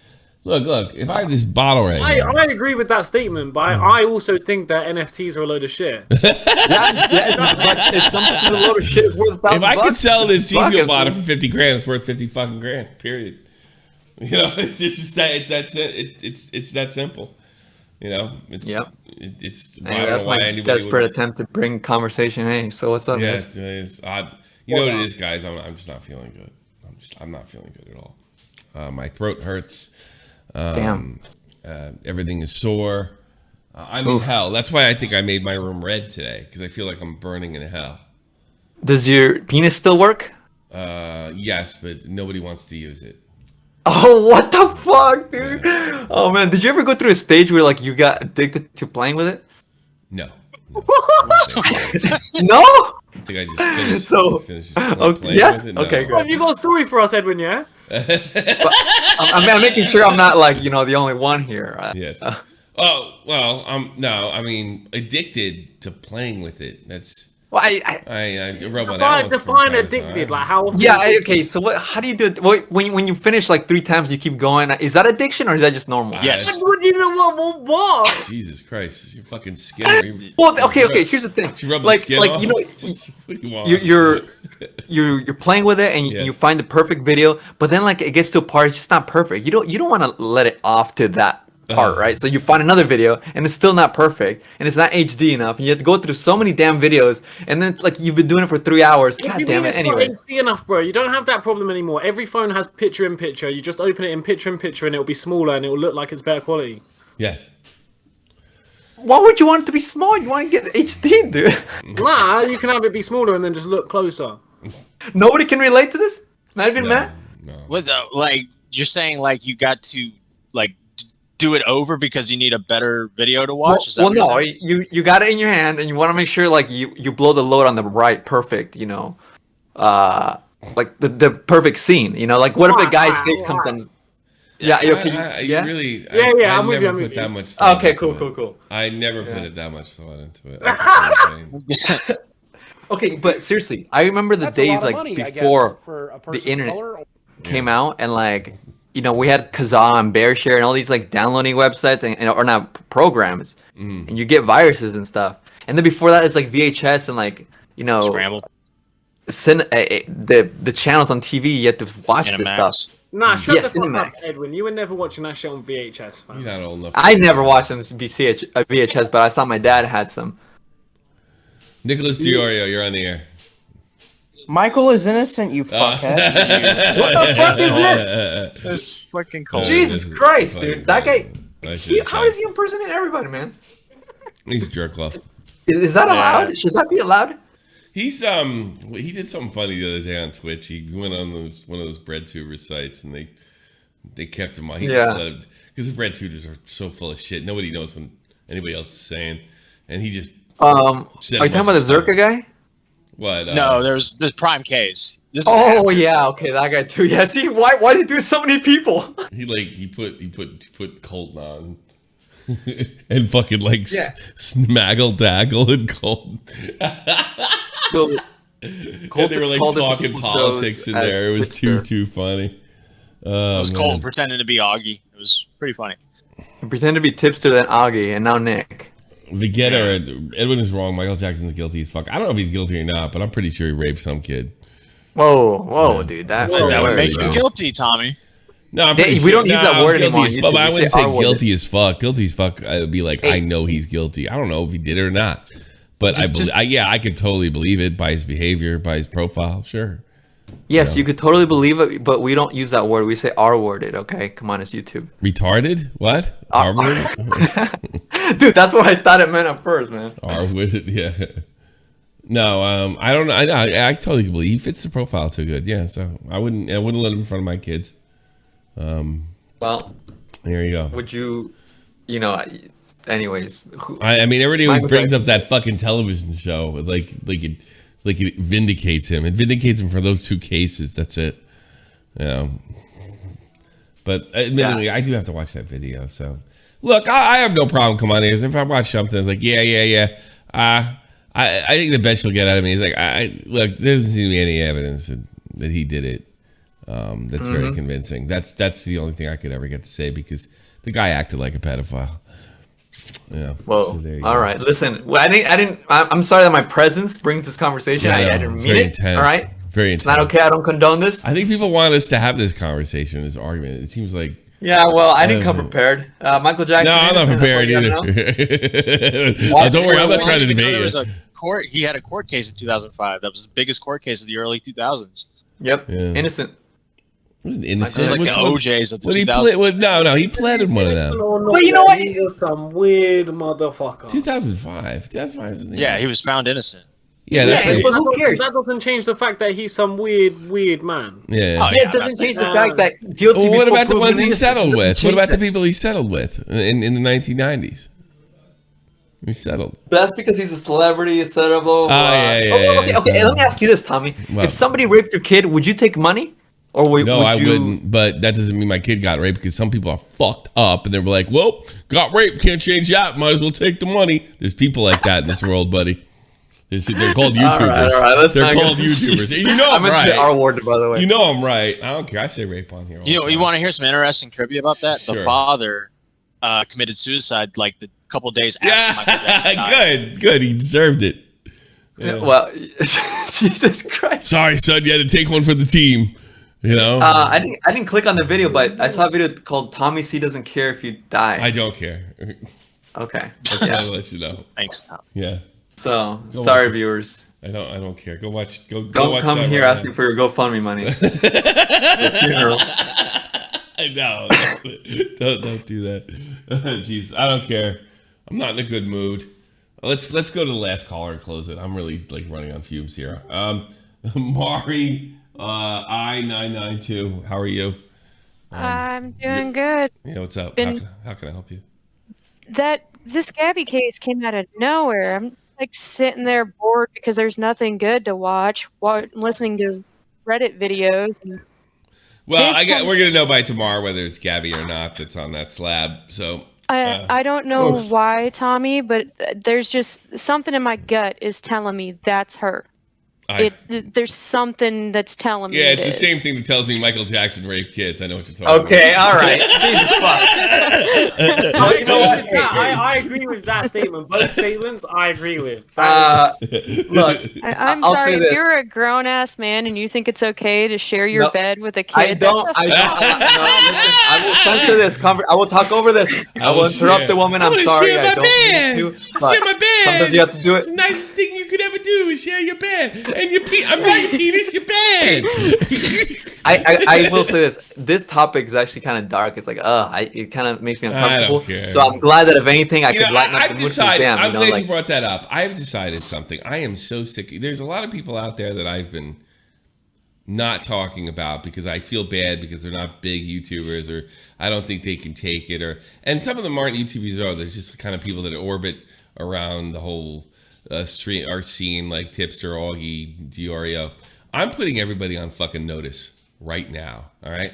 look. If I have this bottle right I now, agree with that statement, but I also think that NFTs are a load of shit. But if someone's a load of shit is worth $1,000. if I could sell this G Fuel fuck bottle for 50 grand, it's worth 50 fucking grand. Period. It's just that it's that simple. It's it's I don't know why anybody desperate would... attempt to bring conversation. Hey, so what's up? Yeah, guys? it's odd. You know what it is, guys? I'm just not feeling good. I'm not feeling good at all. My throat hurts. Damn. Everything is sore. I'm in hell. That's why I think I made my room red today, because I feel like I'm burning in hell. Does your penis still work? Yes, but nobody wants to use it. Oh, what the fuck, dude? Yeah. Oh man, did you ever go through a stage where like you got addicted to playing with it? No. No? I think I just finished yes? with it. No. Okay, good. Have you got a story for us, Edwin, yeah? I'm making sure I'm not like, the only one here. Yes. Oh, well, no, I mean, addicted to playing with it. That's... Well, I rub on that. Define addicted, like how often? Yeah, okay, so how do you do it? When you finish like 3 times, you keep going. Is that addiction or is that just normal? Yes. What do you know what? Jesus Christ, you're fucking skinner. Well, okay, here's the thing. You rub the skin off? What do you want? You're playing with it and you find the perfect video, but then like it gets to a part, it's just not perfect. You don't want to let it off to that part, right? So you find another video and it's still not perfect and it's not HD enough and you have to go through so many damn videos and then like you've been doing it for 3 hours. God damn it. Anyway, it's not HD enough, bro. You don't have that problem anymore. Every phone has picture-in-picture. You just open it in picture-in-picture and it'll be smaller and it'll look like it's better quality. Yes. Why would you want it to be small? You want to get HD, dude. Nah, you can have it be smaller and then just look closer. Nobody can relate to this? Not even Matt? No. What like you're saying like you got to like do it over because you need a better video to watch? Is that what no, you're you got it in your hand and you want to make sure like you blow the load on the right perfect, like the perfect scene, like what if the guy's face comes on? Yeah, I'm with you. Put that much thought okay, into cool. I never put it that much thought into it. Okay, but seriously, I remember the days like money, before the internet came out and like we had Kazaa and BearShare and all these like downloading websites and or not programs, and you get viruses and stuff. And then before that, it's like VHS and like scrambled. The channels on TV you had to watch this stuff. Nah, shut the fuck up, Edwin. You were never watching that shit on VHS, fam. You're not old enough. I never watched on VHS, but I saw my dad had some. Nicholas Diorio, you're on the air. Michael is innocent, you fuckhead. What the fuck is this? That's fucking cold. Jesus Christ, dude. That guy, how is he impersonating everybody, man? He's a jerk off. Is that allowed? Should that be allowed? He's he did something funny the other day on Twitch. He went on one of those bread tuber sites and they kept him on. He just loved because the bread tubers are so full of shit. Nobody knows what anybody else is saying, and he just are you talking about the Zerka guy? What? No, there's the Prime Case. Yeah, okay, that guy too. Yeah, see, why did he do so many people? He put Colton on. And fucking like Smaggle Daggle and Colton. And they were like talking politics in there. It was too funny. It was Colton pretending to be Augie. It was pretty funny. He pretended to be Tipster, then Augie, and now Nick. Edwin is wrong. Michael Jackson's guilty as fuck. I don't know if he's guilty or not, but I'm pretty sure he raped some kid. Whoa, dude. That would make you guilty, Tommy. No, I'm pretty sure. We don't use that word anymore. But I wouldn't say guilty as fuck. Guilty as fuck. I would be like, I know he's guilty. I don't know if he did it or not. But I could totally believe it by his behavior, by his profile. Sure. Yes, you could totally believe it, but we don't use that word. We say R-worded, okay? Come on, it's YouTube. Retarded? What? R-worded? Dude, that's what I thought it meant at first, man. R-worded, yeah. No, I don't know. I totally believe he fits the profile too good. Yeah, so I wouldn't let him in front of my kids. Well, there you go. Would you, anyways. I mean, everybody always brings up that fucking television show. Like it vindicates him. It vindicates him for those 2 cases. That's it. But admittedly, I do have to watch that video. So, look, I have no problem coming on here. If I watch something, it's like, yeah. I think the best you'll get out of me is like, look, there doesn't seem to be any evidence that he did it. That's very convincing. That's the only thing I could ever get to say because the guy acted like a pedophile. Yeah. Whoa. So all right. Listen, I'm sorry that my presence brings this conversation. I didn't mean it. Intense. All right. Very intense. It's not okay. I don't condone this. I think people want us to have this conversation, this argument. It seems like. Yeah, well, I didn't come prepared. Michael Jackson. No, I'm not prepared either. Don't worry, I'm not trying to debate you. He had a court case in 2005. That was the biggest court case of the early 2000s. Yep. Yeah. Innocent. Wasn't innocent. It was like the OJs of the 2000s. No, he pled in one of them. But you know what? He's some weird motherfucker. 2005. 2005 was he was found innocent. Yeah, that's but what who cares? That doesn't change the fact that he's some weird man. Yeah. Oh, yeah, it doesn't change the fact that guilty. Well, what about the ones he innocent? settled with? What about the that. people he settled with in the 1990s? He settled. That's because he's a celebrity, etc. Oh, yeah. Okay. Let me ask you this, Tommy. What? If somebody raped your kid, would you take money? Or would I you... wouldn't. But that doesn't mean my kid got raped because some people are fucked up and they're like, well, got raped, can't change that. Might as well take the money. There's people like that in this world, buddy. They're called YouTubers. All right, they're called YouTubers. And you know I'm right. R word, by the way. You know I'm right. I don't care. I say rape on here. You want to hear some interesting trivia about that? Sure. The father committed suicide like the couple days after Michael Jackson died. Good. He deserved it. Yeah. Well, Jesus Christ. Sorry, son. You had to take one for the team. You know. I didn't click on the video, but I saw a video called "Tommy C doesn't care if you die." I don't care. Okay. I'll let you know. Thanks, Tom. Yeah. So sorry, viewers. I don't care. Go watch. Don't watch come here asking for your GoFundMe money. Funeral. No, don't do that. Jeez, I don't care. I'm not in a good mood. Let's go to the last caller and close it. I'm really running on fumes here. Mari I992. How are you? I'm doing good. Yeah, what's up? How can I help you? This Gabby case came out of nowhere. I'm sitting there bored because there's nothing good to watch while listening to Reddit videos. Well, we're gonna know by tomorrow whether it's Gabby or not that's on that slab. So I don't know why, Tommy, but there's just something in my gut is telling me that's her. There's something that's telling me. Yeah, it's the same thing that tells me Michael Jackson raped kids. I know what you're talking about. Okay, all right. Jesus fuck. You know what? I agree with that statement. Both statements I agree with. Look, I'm I'll sorry, say if this. you're a grown ass man and you think it's okay to share your bed with a kid. I don't. No, listen, I will censor this. I will talk over this. I will interrupt the woman. I'm sorry. I don't mean to. Share my bed. Sometimes you have to do It's it. the nicest thing you could ever do is share your bed. And I'm not your penis, your bed. I will say this. This topic is actually kind of dark. It's it kind of makes me uncomfortable. I don't care. So I'm glad that if anything, I could lighten up I've the mood. decided. I'm glad you brought that up. I've decided something. I am so sick. There's a lot of people out there that I've been not talking about because I feel bad because they're not big YouTubers or I don't think they can take it and some of them aren't YouTubers at all. They're just the kind of people that orbit around the whole stream or scene like Tipster, Augie, Diorio. I'm putting everybody on fucking notice right now. All right.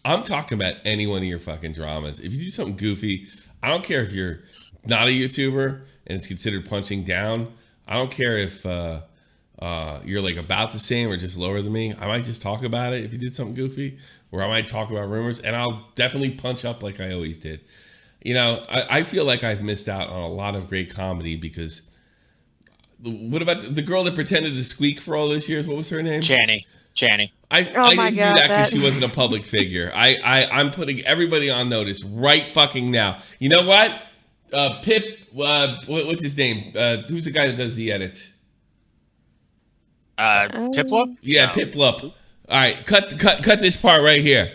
I'm talking about any one of your fucking dramas. If you do something goofy, I don't care if you're not a YouTuber and it's considered punching down. I don't care if you're about the same or just lower than me. I might just talk about it if you did something goofy, or I might talk about rumors, and I'll definitely punch up like I always did. You know, I feel like I've missed out on a lot of great comedy because what about the girl that pretended to squeak for all those years? What was her name? Channy. I didn't do that because she wasn't a public figure. I'm putting everybody on notice right fucking now. You know what? Pip, what's his name? Who's the guy that does the edits? Piplup? Yeah, no. Piplup. All right, cut this part right here.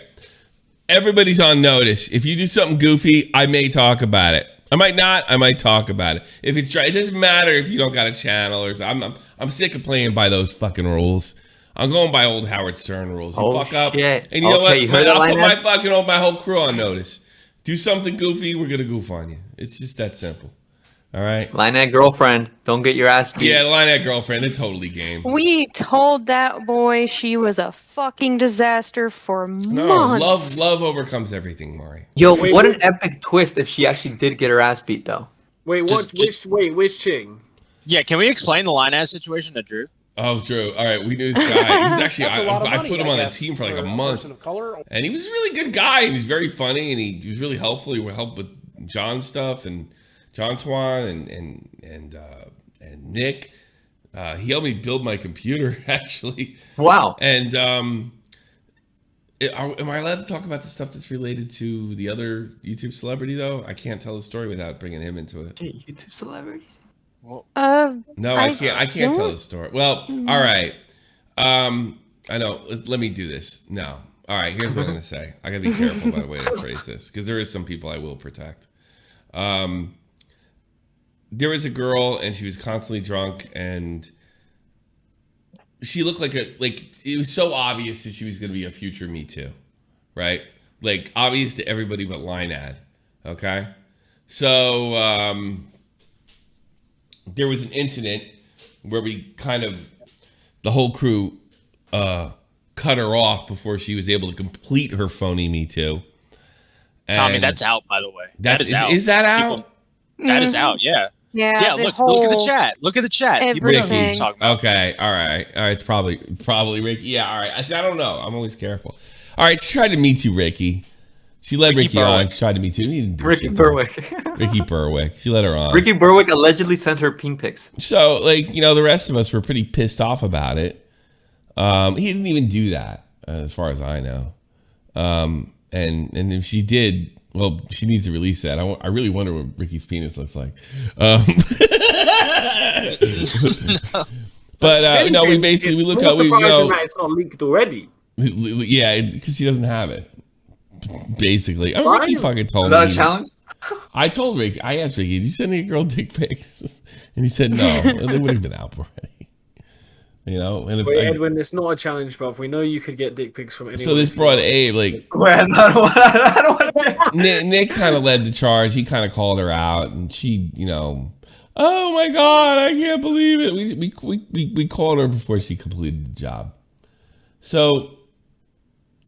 Everybody's on notice. If you do something goofy, I may talk about it. I might not. I might talk about it. If it's it doesn't matter if you don't got a channel or I'm sick of playing by those fucking rules. I'm going by old Howard Stern rules. You fuck up, and you know what? I'll put my whole crew on notice. Do something goofy, we're gonna goof on you. It's just that simple. All right. Line that girlfriend. Don't get your ass beat. Yeah, line that girlfriend. They're totally game. We told that boy she was a fucking disaster for months. Love overcomes everything, Maury. Yo, what an epic twist if she actually did get her ass beat, though. Which chick? Yeah, can we explain the line ass situation to Drew? Oh, Drew. All right, we knew this guy. He's actually I put him on the team for like a month, and he was a really good guy, and he's very funny, and he was really helpful. He would help with John's stuff and John Swan and Nick. He helped me build my computer actually. Wow. And am I allowed to talk about the stuff that's related to the other YouTube celebrity though? I can't tell the story without bringing him into it. YouTube celebrities? No, I can't. I can't tell the story. Well, all right. I know. Let me do this. No. All right. Here's what I'm gonna say. I gotta be careful by the way I phrase this because there is some people I will protect. There was a girl and she was constantly drunk and she looked like it was so obvious that she was going to be a future Me Too, right? Like obvious to everybody but Linead. Okay, so there was an incident where we the whole crew cut her off before she was able to complete her phony Me Too. And Tommy, that's out, by the way. That is out. Is that out? That is out, yeah. Yeah, look at the chat. Look at the chat. People know who you're talking about. Okay, all right. It's probably Ricky. Yeah, all right. I don't know. I'm always careful. All right, she tried to meet you, Ricky. She led Ricky on. She tried to meet you. Ricky Berwick. Ricky Berwick. She let her on. Ricky Berwick allegedly sent her peen pics. So, the rest of us were pretty pissed off about it. He didn't even do that, as far as I know. And if she did, well, she needs to release that. I really wonder what Ricky's penis looks like. But no, we look up. It's not leaked already. Yeah, because he doesn't have it. Basically, Ricky fucking told me. Is that a challenge? I told Ricky. I asked Ricky, "Did you send any girl dick pics?" And he said no. And they would have been out already. And if Edwin, it's not a challenge, bro. We know you could get dick pics from anyone. So this brought Abe I don't want to. Nick kind of led the charge. He kind of called her out, and she, oh my god, I can't believe it. We called her before she completed the job. So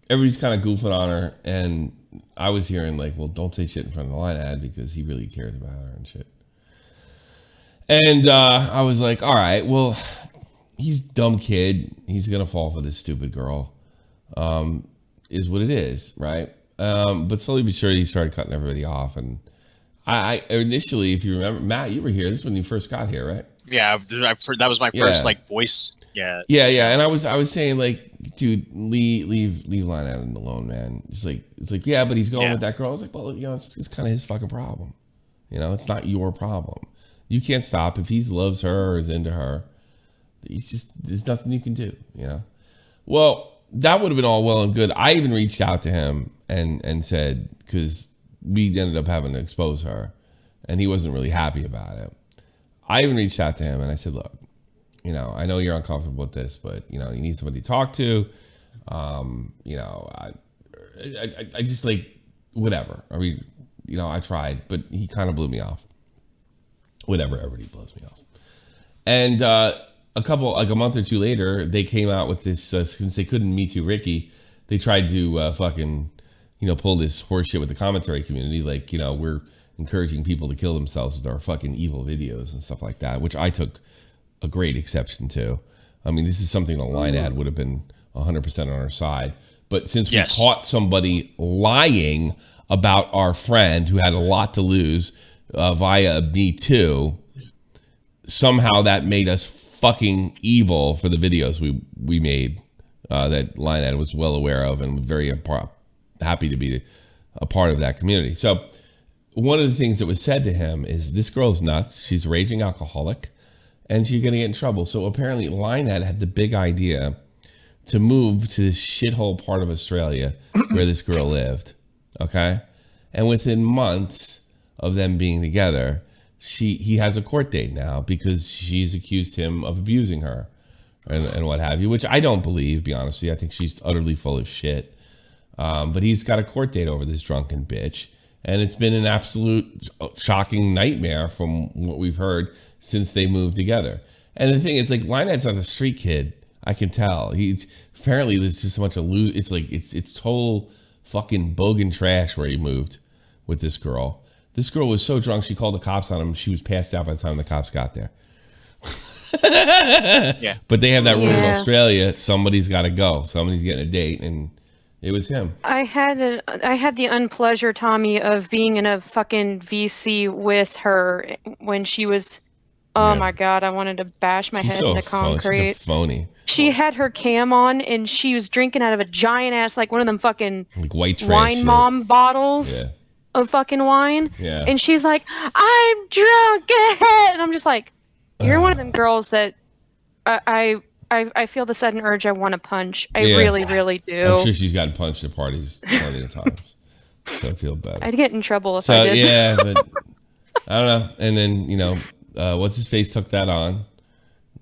everybody's kind of goofing on her, and I was hearing well, don't say shit in front of the Linead because he really cares about her and shit. And I was like, all right, well. He's a dumb kid. He's gonna fall for this stupid girl. Is what it is, right? But slowly but surely, he started cutting everybody off. And I initially, if you remember, Matt, you were here. This is when you first got here, right? Yeah, that was my first voice. Yeah. Yeah. And I was saying dude, leave Linead alone, man. It's like yeah, but he's going with that girl. I was like, well, it's kind of his fucking problem. It's not your problem. You can't stop if he loves her or is into her. There's nothing you can do, Well, that would have been all well and good. I even reached out to him and said, because we ended up having to expose her, and he wasn't really happy about it. I even reached out to him and I said, look, I know you're uncomfortable with this, but you need somebody to talk to. I just whatever. I tried, but he kind of blew me off. Whatever, everybody blows me off. And a month or two later, they came out with this, since they couldn't Me Too Ricky, they tried to fucking, pull this horse shit with the commentary community. We're encouraging people to kill themselves with our fucking evil videos and stuff like that, which I took a great exception to. I mean, this is something the Linead would have been 100% on our side. But since we caught somebody lying about our friend who had a lot to lose via Me Too, somehow that made us fucking evil for the videos we made that Linead was well aware of and very happy to be a part of that community. So one of the things that was said to him is, this girl's nuts. She's a raging alcoholic and she's going to get in trouble. So apparently Linead had the big idea to move to this shithole part of Australia where this girl lived. Okay. And within months of them being together, he has a court date now because she's accused him of abusing her and what have you, which I don't believe, be honest with you. I think she's utterly full of shit. But he's got a court date over this drunken bitch. And it's been an absolute shocking nightmare from what we've heard since they moved together. And the thing is, Linead's not a street kid. I can tell. Apparently there's just a bunch of it's total fucking bogan trash where he moved with this girl. This girl was so drunk, she called the cops on him. She was passed out by the time the cops got there. Yeah. But they have that rule in Australia. Somebody's got to go. Somebody's getting a date, and it was him. I had the unpleasure, Tommy, of being in a fucking VC with her when she was. Oh my god! I wanted to bash my head into concrete. She's a phony. She had her cam on, and she was drinking out of a giant ass, one of them fucking white trash wine shit. mom bottles. Of fucking wine, and she's like, "I'm drunk," and I'm just like, "You're one of them girls that I feel the sudden urge I want to punch. I really, really do." I'm sure she's gotten punched at parties plenty of times, so I feel bad. I'd get in trouble if I did. Yeah, but I don't know. And then what's his face took that on.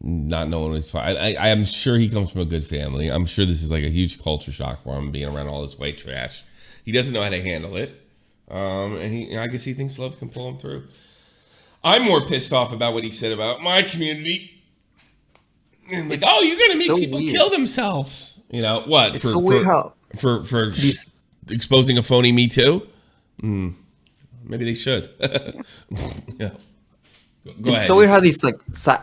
not knowing his father. I am sure he comes from a good family. I'm sure this is like a huge culture shock for him, being around all this white trash. He doesn't know how to handle it. And I guess he thinks love can pull him through. I'm more pissed off about what he said about my community. And like, oh, you're gonna make so people kill themselves. You know what? It's so weird for exposing a phony Me Too. Maybe they should. Yeah. Go ahead. So weird how these like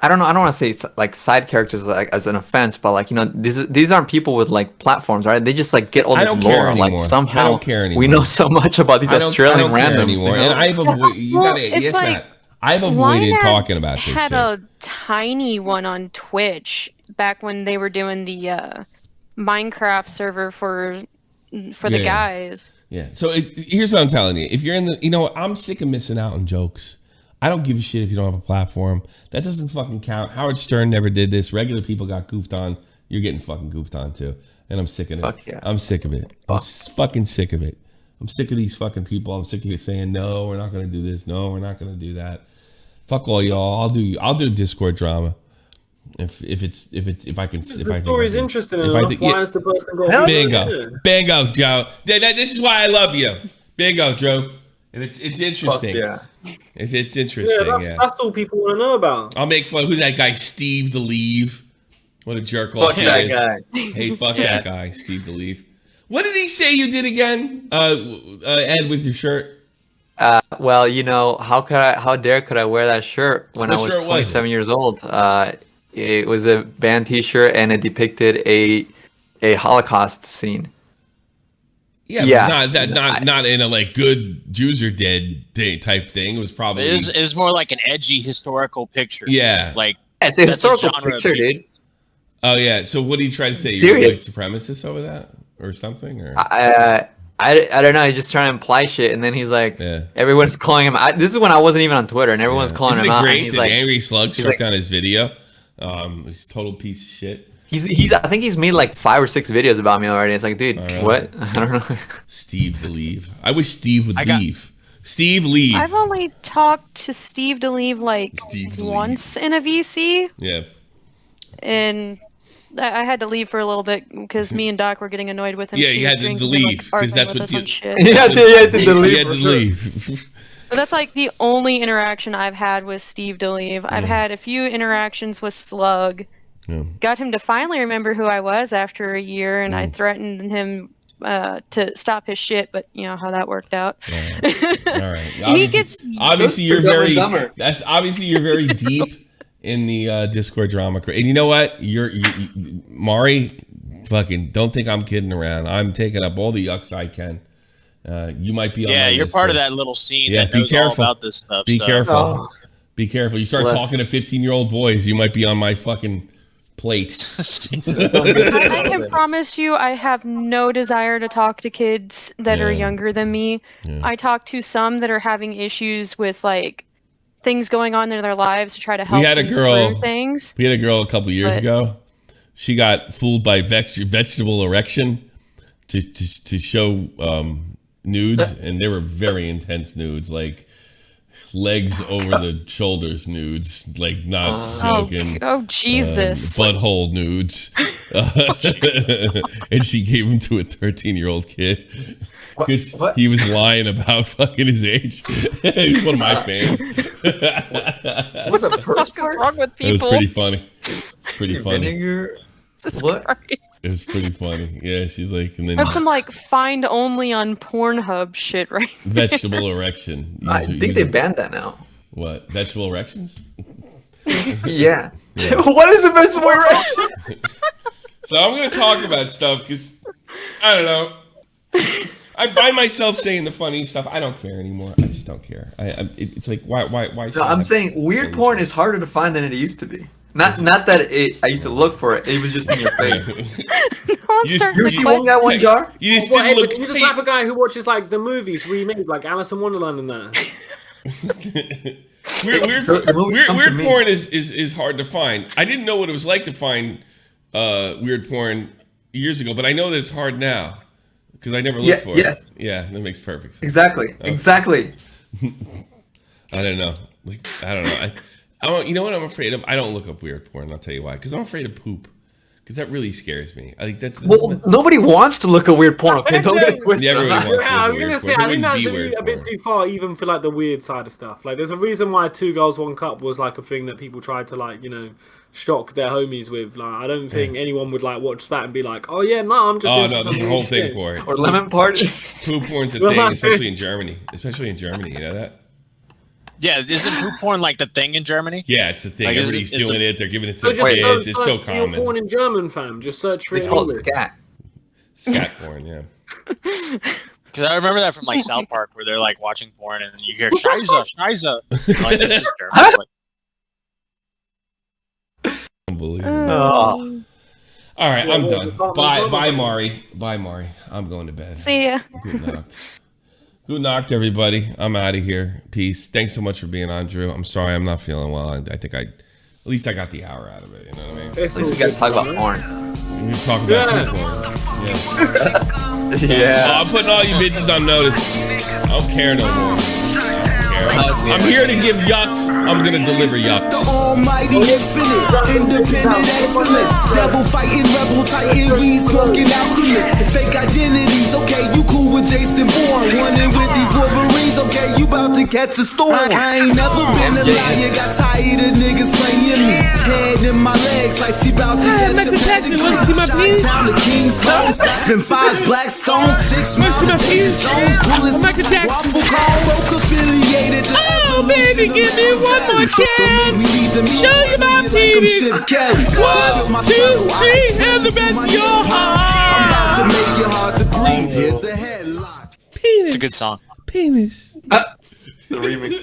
I don't want to say like side characters like as an offense, but like these aren't people with like platforms, right? They just like get all this lore. Like somehow I don't care anymore. We know so much about these Australian randoms anymore. And I've avoided. Matt. I've avoided talking about this. Had a tiny one on Twitch back when they were doing the Minecraft server for the guys. Yeah. So here's what I'm telling you: if you're in the, I'm sick of missing out on jokes. I don't give a shit if you don't have a platform. That doesn't fucking count. Howard Stern never did this. Regular people got goofed on. You're getting fucking goofed on too. And I'm sick of it. Fuck yeah. I'm sick of it. I'm fucking sick of it. I'm sick of these fucking people. I'm sick of you saying, no, we're not going to do this. No, we're not going to do that. Fuck all y'all. I'll do Discord drama. If I can. If the story's interesting enough, why is the person going? Bingo, Joe. This is why I love you. Bingo, Joe. And it's interesting. Fuck yeah. If it's interesting, that's all people want to know about. I'll make fun. Who's that guy? Steve DeLeave. What a jerk off he is. Guy. Hey, fuck that guy, Steve DeLeave. What did he say you did again, Ed, with your shirt? Well, how dare could I wear that shirt when I was 27 years old? It was a band T-shirt and it depicted a Holocaust scene. Yeah, not in a like good Jews are dead type thing. It was probably it was more like an edgy historical picture. Yeah, like it's a historical picture, dude. Oh yeah. So what do you try to say? You're white supremacist over that or something? Or I don't know. He's just trying to imply shit, and then he's like, everyone's calling him. This is when I wasn't even on Twitter, and everyone's calling him out. Isn't it great that Angry Slug struck down his video? He's a total piece of shit. I think he's made like 5 or 6 videos about me already. It's like, dude, what? I don't know. Steve DeLeave. I wish Steve would leave. Steve, leave. I've only talked to Steve DeLeave once in a VC. Yeah. And I had to leave for a little bit because me and Doc were getting annoyed with him. Yeah, you had to leave because that's what you. You had to leave. But that's like the only interaction I've had with Steve DeLeave. I've had a few interactions with Slug. Yeah. Got him to finally remember who I was after a year, and I threatened him to stop his shit, but you know how that worked out. All right. Obviously you're very. That's obviously you're very deep in the Discord drama, and you know what? You're Mari. Fucking don't think I'm kidding around. I'm taking up all the yucks I can. You might be. Yeah, you're part of that little scene that knows all about this stuff. Be careful. Oh. Be careful. You start talking to 15-year-old boys, you might be on my fucking plate. I can promise you I have no desire to talk to kids that are younger than me. Yeah. I talk to some that are having issues with like things going on in their lives to try to help them through things. We had a girl a couple years ago. She got fooled by vegetable erection to show nudes, and they were very intense nudes, like legs over the shoulders nudes, like not joking. Oh Jesus! Butthole nudes, and she gave them to a 13-year-old kid because he was lying about fucking his age. He's one of my fans. What's the first part? Wrong with people? It was pretty funny. Pretty funny. Vinegar. What? It was pretty funny. Yeah, she's like, and then that's some like find only on Pornhub shit, right? Vegetable erection. I think they banned that now. What? Vegetable erections? Yeah. What is a vegetable erection? So I'm gonna talk about stuff because I don't know. I find myself saying the funny stuff. I don't care anymore. I just don't care. It's like why? No, I'm saying weird porn is harder to find than it used to be. Not that I used to look for it. It was just in your face. You see one guy, one jar? You just didn't look. You just have a guy who watches like the movies remade, like Alice in Wonderland and that. Weird porn is hard to find. I didn't know what it was like to find weird porn years ago, but I know that it's hard now because I never looked for it. Yeah, that makes perfect sense. Exactly. I don't know. You know what I'm afraid of? I don't look up weird porn. I'll tell you why. Because I'm afraid of poop. Because that really scares me. I think that's nobody wants to look at weird porn. Okay, don't get twisted. Yeah, everybody wants to I look was at gonna weird say, porn. I think that's Weird a bit too far, even for like the weird side of stuff. Like, there's a reason why 2 Girls 1 Cup was like a thing that people tried to like, shock their homies with. Like, I don't think anyone would like watch that and be like, oh yeah, no, I'm just. Oh no, there's a whole thing for it. Or lemon party. Poop porn's a thing, especially in Germany. You know that? Yeah, isn't poop porn like the thing in Germany? Yeah, it's the thing. Like, Everybody's doing it. They're giving it to kids. It's so common. Porn in German, fam. Just search for it. They call it scat. Scat porn, yeah. Because I remember that from like South Park, where they're like watching porn and you hear "Scheiße, Scheiße." Like, this is German. Unbelievable. All right, I'm done. Bye, Mari. Bye, Mari. I'm going to bed. See ya. Good night. Good night, everybody. I'm out of here. Peace. Thanks so much for being on, Drew. I'm sorry I'm not feeling well. I think at least I got the hour out of it. You know what I mean? At least we got to talk about porn. We talk about porn. Yeah. Yeah. I'm putting all you bitches on notice. I don't care no more. I'm here to give yucks. I'm gonna deliver yucks. The almighty infinite, independent excellence. Devil fighting, rebel titan, weed smoking alchemist. Fake identities, okay, you cool with Jason Bourne. Running with these Wolverines, okay, you about to catch a storm. I ain't never been a liar, got tired of niggas playing me. Head in my legs like she about to catch a pedigree. Shot-town to King's Home, spin 5s, Blackstone, 6 mountains, zones, bullets, waffle call, folk affiliated. Oh, baby, give me one more chance. Show you my penis. 1, 2, 3, and the best of your heart. I'm about to make it hard to breathe. Here's a headlock. Penis. It's a good song. Penis. The remix.